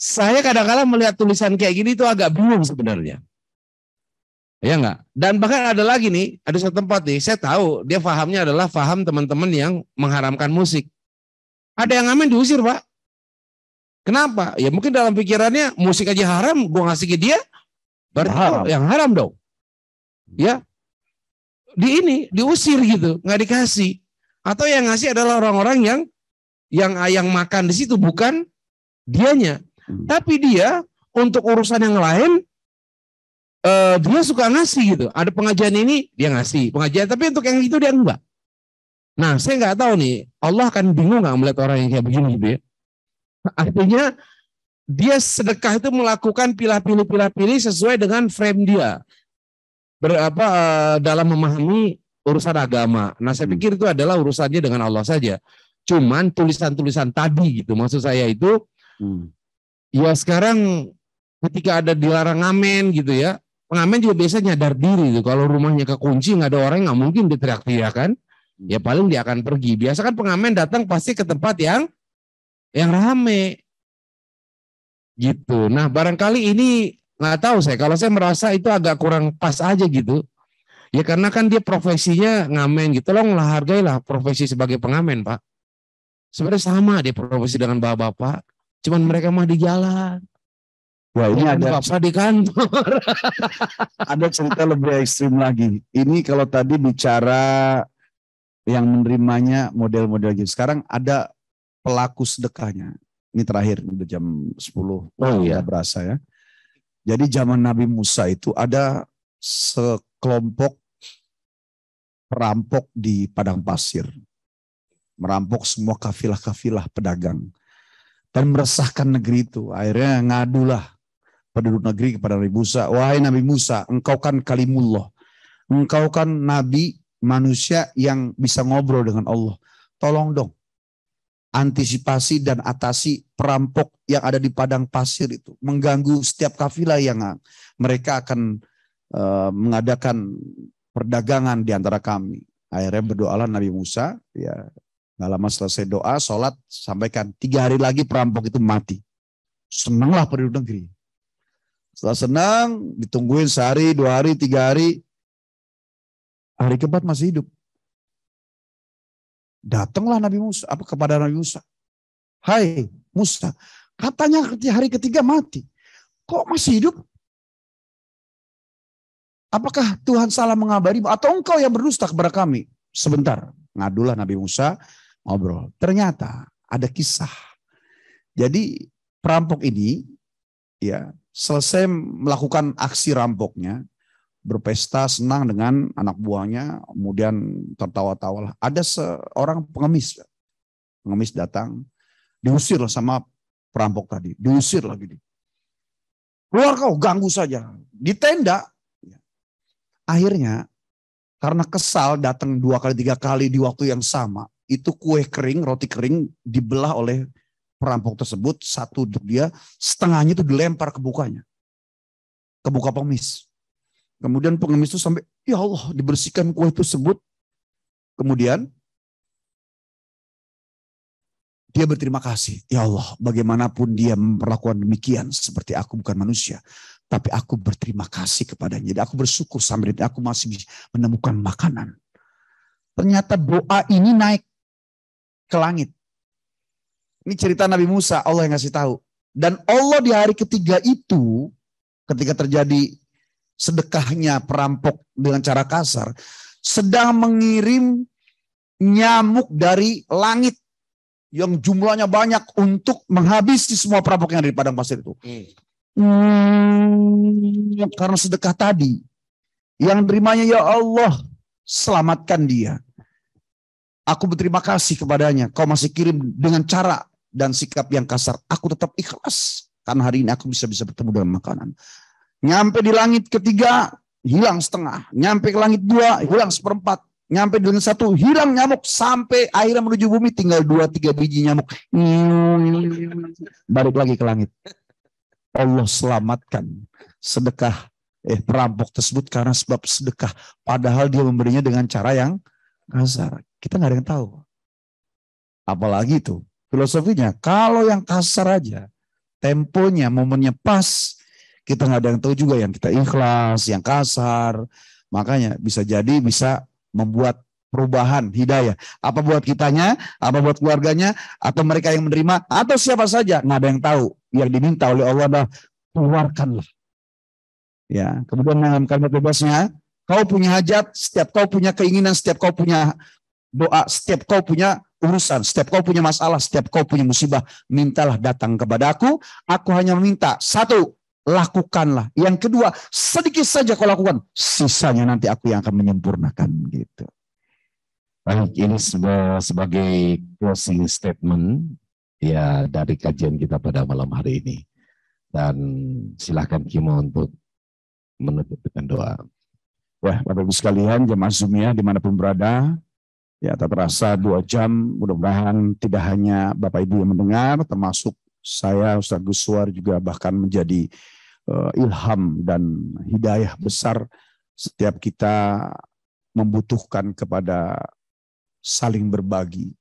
saya kadang-kadang melihat tulisan kayak gini tuh agak bingung sebenarnya. Ya enggak? Dan bahkan ada lagi nih, ada satu tempat nih, saya tahu dia pahamnya adalah paham teman-teman yang mengharamkan musik. Ada yang ngamen diusir, Pak. Kenapa? Ya mungkin dalam pikirannya musik aja haram, gua ngasih ke dia, berarti Haram. yang haram dong. Ya, diusir gitu, nggak dikasih. Atau yang ngasih adalah orang-orang yang makan di situ bukan dianya, tapi dia untuk urusan yang lain dia suka ngasih gitu. Ada pengajian ini dia ngasih pengajian, tapi untuk yang itu dia enggak. Nah, saya nggak tahu nih, Allah akan bingung nggak melihat orang yang kayak begini gitu ya. Artinya dia sedekah itu melakukan pilih-pilih sesuai dengan frame dia dalam memahami urusan agama. Nah, saya pikir itu adalah urusannya dengan Allah saja. Cuman tulisan-tulisan tadi gitu, maksud saya itu ya sekarang ketika ada dilarang ngamen gitu ya, pengamen juga biasanya nyadar diri gitu. Kalau rumahnya kekunci nggak ada orang, nggak mungkin diteriak-teriakan. Ya paling dia akan pergi. Biasa kan pengamen datang pasti ke tempat yang rame gitu. Nah, barangkali ini nggak tahu saya. Kalau saya merasa itu agak kurang pas aja gitu. Ya karena kan dia profesinya ngamen gitu. Tolong hargailah profesi sebagai pengamen, Pak. Sebenarnya sama dia profesi dengan bapak-bapak. Cuman mereka mah di jalan. Wah, ini Ya, ada bapak di kantor. ada cerita lebih ekstrim lagi. Ini kalau tadi bicara yang menerimanya model-model gitu. Sekarang ada pelaku sedekahnya. Ini terakhir, udah jam 10. Iya. Berasa ya. Jadi zaman Nabi Musa itu ada sekelompok perampok di padang pasir. Merampok semua kafilah-kafilah pedagang. Dan meresahkan negeri itu. Akhirnya ngadulah penduduk negeri kepada Nabi Musa. Wahai Nabi Musa, engkau kan kalimullah. Engkau kan nabi manusia yang bisa ngobrol dengan Allah. Tolong dong. Antisipasi dan atasi perampok yang ada di padang pasir itu. Mengganggu setiap kafilah yang mereka akan mengadakan perdagangan di antara kami. Akhirnya berdoalah Nabi Musa. Ya, gak lama selesai doa, sholat, sampaikan 3 hari lagi perampok itu mati. Senanglah penduduk negeri. Setelah senang, ditungguin sehari, 2 hari, 3 hari. Hari keempat masih hidup. Datanglah Nabi Musa, kepada Nabi Musa. Hai Musa, katanya hari ketiga mati. Kok masih hidup? Apakah Tuhan salah mengabarimu atau engkau yang berdusta kepada kami? Sebentar, ngadulah Nabi Musa, ngobrol. Ternyata ada kisah. Jadi perampok ini ya selesai melakukan aksi rampoknya, berpesta senang dengan anak buahnya, kemudian tertawa-tawa. Ada seorang pengemis datang, diusir sama perampok tadi, diusir lagi. Keluar kau, ganggu saja. Di tenda. Akhirnya karena kesal datang 2 kali 3 kali di waktu yang sama, itu kue kering, roti kering dibelah oleh perampok tersebut, satu untuk dia, setengahnya itu dilempar ke mukanya. Ke muka pengemis. Kemudian pengemis itu sampai, ya Allah, dibersihkan kue tersebut. Kemudian dia berterima kasih. Ya Allah, bagaimanapun dia memperlakukan demikian, seperti aku bukan manusia. Tapi aku berterima kasih kepadanya. Jadi aku bersyukur sampai aku masih menemukan makanan. Ternyata doa ini naik ke langit. Ini cerita Nabi Musa, Allah yang ngasih tahu. Dan Allah di hari ketiga itu, ketika terjadi sedekahnya perampok dengan cara kasar, sedang mengirim nyamuk dari langit yang jumlahnya banyak untuk menghabisi semua perampok yang ada di padang pasir itu. Karena sedekah tadi, yang terimanya ya Allah, selamatkan dia. Aku berterima kasih kepadanya. Kau masih kirim dengan cara dan sikap yang kasar. Aku tetap ikhlas. Karena hari ini aku bisa bertemu dengan makanan. Nyampe di langit ketiga, hilang setengah. Nyampe ke langit 2, hilang 1/4. Nyampe di langit 1, hilang nyamuk. Sampai akhirnya menuju bumi, tinggal 2-3 biji nyamuk. Balik lagi ke langit. Allah selamatkan sedekah perampok tersebut karena sebab sedekah. Padahal dia memberinya dengan cara yang kasar. Kita nggak ada yang tahu. Apalagi itu filosofinya. Kalau yang kasar aja, temponya, momennya pas, kita nggak ada yang tahu juga yang kita ikhlas, yang kasar. Makanya bisa jadi bisa membuat perubahan hidayah. Apa buat kitanya, apa buat keluarganya, atau mereka yang menerima, atau siapa saja. Nggak ada yang tahu. Yang diminta oleh Allah adalah keluarkanlah. Ya, kemudian dalam kalimat bebasnya, kau punya hajat, setiap kau punya keinginan, setiap kau punya doa, setiap kau punya urusan, setiap kau punya masalah, setiap kau punya musibah, mintalah datang kepadaku. Aku hanya meminta, 1, lakukanlah. Yang kedua, sedikit saja kau lakukan, sisanya nanti aku yang akan menyempurnakan gitu. Baik, ini sebagai closing statement ya dari kajian kita pada malam hari ini. Dan silakan Kimo untuk menutup dengan doa. Wah, Bapak Ibu sekalian, jemaah Zoomia dimanapun berada, ya tak terasa 2 jam, mudah-mudahan tidak hanya Bapak Ibu yang mendengar, termasuk saya, Ustaz Guswar juga bahkan menjadi ilham dan hidayah besar. Setiap kita membutuhkan kepada saling berbagi,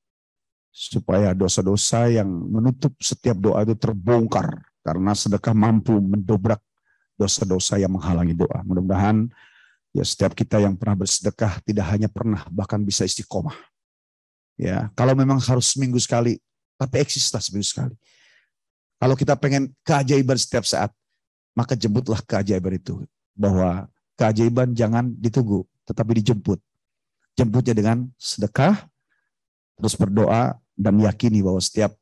supaya dosa-dosa yang menutup setiap doa itu terbongkar, karena sedekah mampu mendobrak dosa-dosa yang menghalangi doa. Mudah-mudahan ya setiap kita yang pernah bersedekah tidak hanya pernah, bahkan bisa istiqomah. Ya, kalau memang harus seminggu sekali, tapi eksislah seminggu sekali. Kalau kita pengen keajaiban setiap saat, maka jemputlah keajaiban itu. Bahwa keajaiban jangan ditunggu, tetapi dijemput. Jemputnya dengan sedekah, terus berdoa, dan meyakini bahwa setiap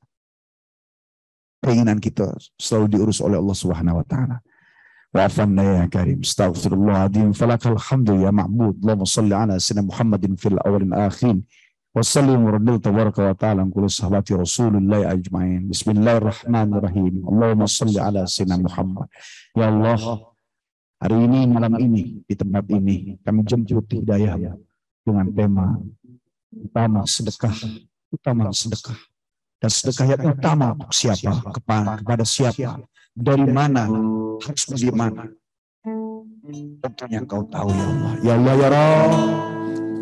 keinginan kita selalu diurus oleh Allah Subhanahu wa taala. Wa'afanna ya karim, astaghfirullahaladzim, falakal hamdu ya ma'bud, Allahumma salli ala sayyidina Muhammadin fil awalin akhirin, wa sallim wa radil tabaraka wa ta'ala kullu sahabati Rasulullah ajma'in. Bismillahirrahmanirrahim. Allahumma salli ala sayyidina Muhammad. Ya Allah, hari ini, malam ini, di tempat ini, kami jemput hidayah dengan tema utama sedekah, utama sedekah. Dan sedekah yang utama untuk siapa? Kepada siapa? Dari mana? Harus bagaimana? Tentunya Engkau tahu ya Allah. Ya Allah ya Rabb,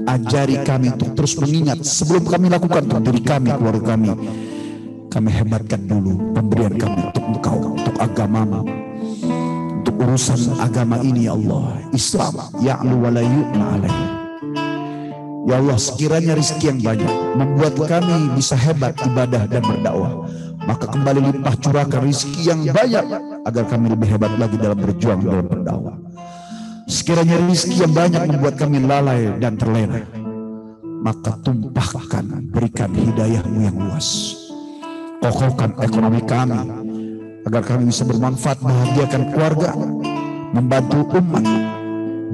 ajari kami untuk terus mengingat sebelum kami lakukan untuk diri kami, keluarga kami. Kami hebatkan dulu pemberian kami untuk Engkau, untuk agamamu, untuk urusan agama ini ya Allah. Islam ya'lu wa la yu'na alaihi. Ya Allah, sekiranya rezeki yang banyak membuat kami bisa hebat ibadah dan berdakwah, maka kembali limpah curahkan rezeki yang banyak agar kami lebih hebat lagi dalam berjuang dalam berdakwah. Sekiranya rezeki yang banyak membuat kami lalai dan terlena, maka tumpahkan, berikan hidayah-Mu yang luas. Kokohkan ekonomi kami agar kami bisa bermanfaat, bahagiakan keluarga, membantu umat,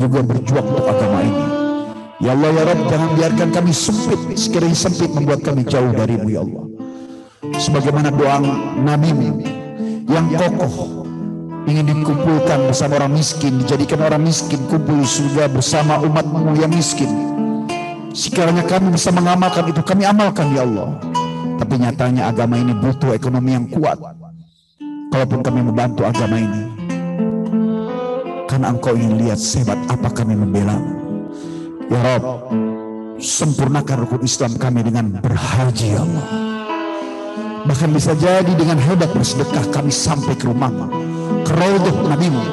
juga berjuang untuk agama ini. Ya Allah ya Rabb, jangan biarkan kami sempit. Sekiranya sempit membuat kami jauh dari-Mu ya Allah. Sebagaimana doa Nabi-Mu yang kokoh, ingin dikumpulkan bersama orang miskin, dijadikan orang miskin kumpul surga bersama umat-Mu yang miskin. Sekiranya kami bisa mengamalkan itu, kami amalkan ya Allah. Tapi nyatanya agama ini butuh ekonomi yang kuat. Kalaupun kami membantu agama ini, karena Engkau ingin lihat sehebat apa kami membela-Mu. Ya Rabb, sempurnakan rukun Islam kami dengan berhaji ya Allah. Bahkan bisa jadi dengan hebat bersedekah kami sampai ke rumah-Mu, ke raudhah Nabi-Mu.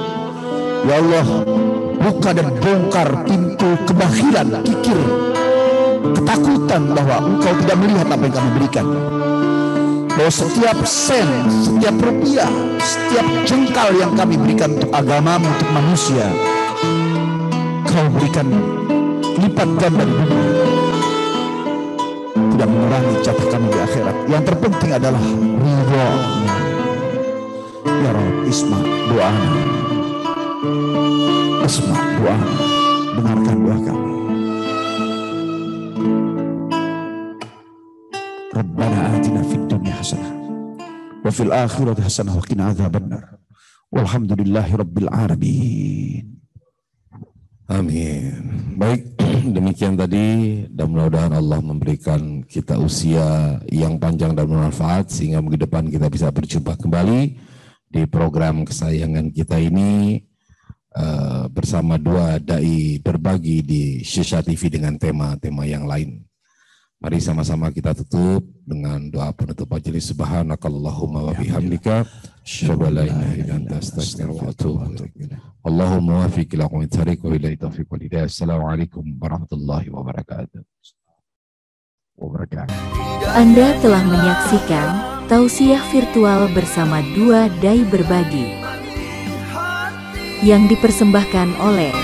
Ya Allah, buka dan bongkar pintu kebakhilan, kikir, ketakutan bahwa Engkau tidak melihat apa yang kami berikan. Bahwa setiap sen, setiap rupiah, setiap jengkal yang kami berikan untuk agama-Mu, untuk manusia, Kau berikan lipat ganda di dunia, tidak mengurangi jatah kami di akhirat. Yang terpenting adalah ridha. Ya Rabb, isma doa-Mu, isma doa-Mu, dengarkan doa kami. Rabbana atina fid dunya hasanah wa fil akhirati hasanah wa qina adzabannar. Walhamdulillahi rabbil alamin. Amin. Baik, demikian tadi, dan mudah-mudahan Allah memberikan kita usia yang panjang dan bermanfaat sehingga minggu depan kita bisa berjumpa kembali di program kesayangan kita ini bersama dua dai berbagi di Syesha TV dengan tema-tema yang lain. Mari sama-sama kita tutup dengan doa penutup majelis. Subhanakallahumma wa bihamdika asyhadu an la ilaha illa anta astaghfiruka wa atubu ilaik. Allahumma wafiq ila aqwamit thariq wa billahi taufiq wal hidayah. Assalamualaikum warahmatullahi wabarakatuh. Anda telah menyaksikan tausiah virtual bersama dua dai berbagi yang dipersembahkan oleh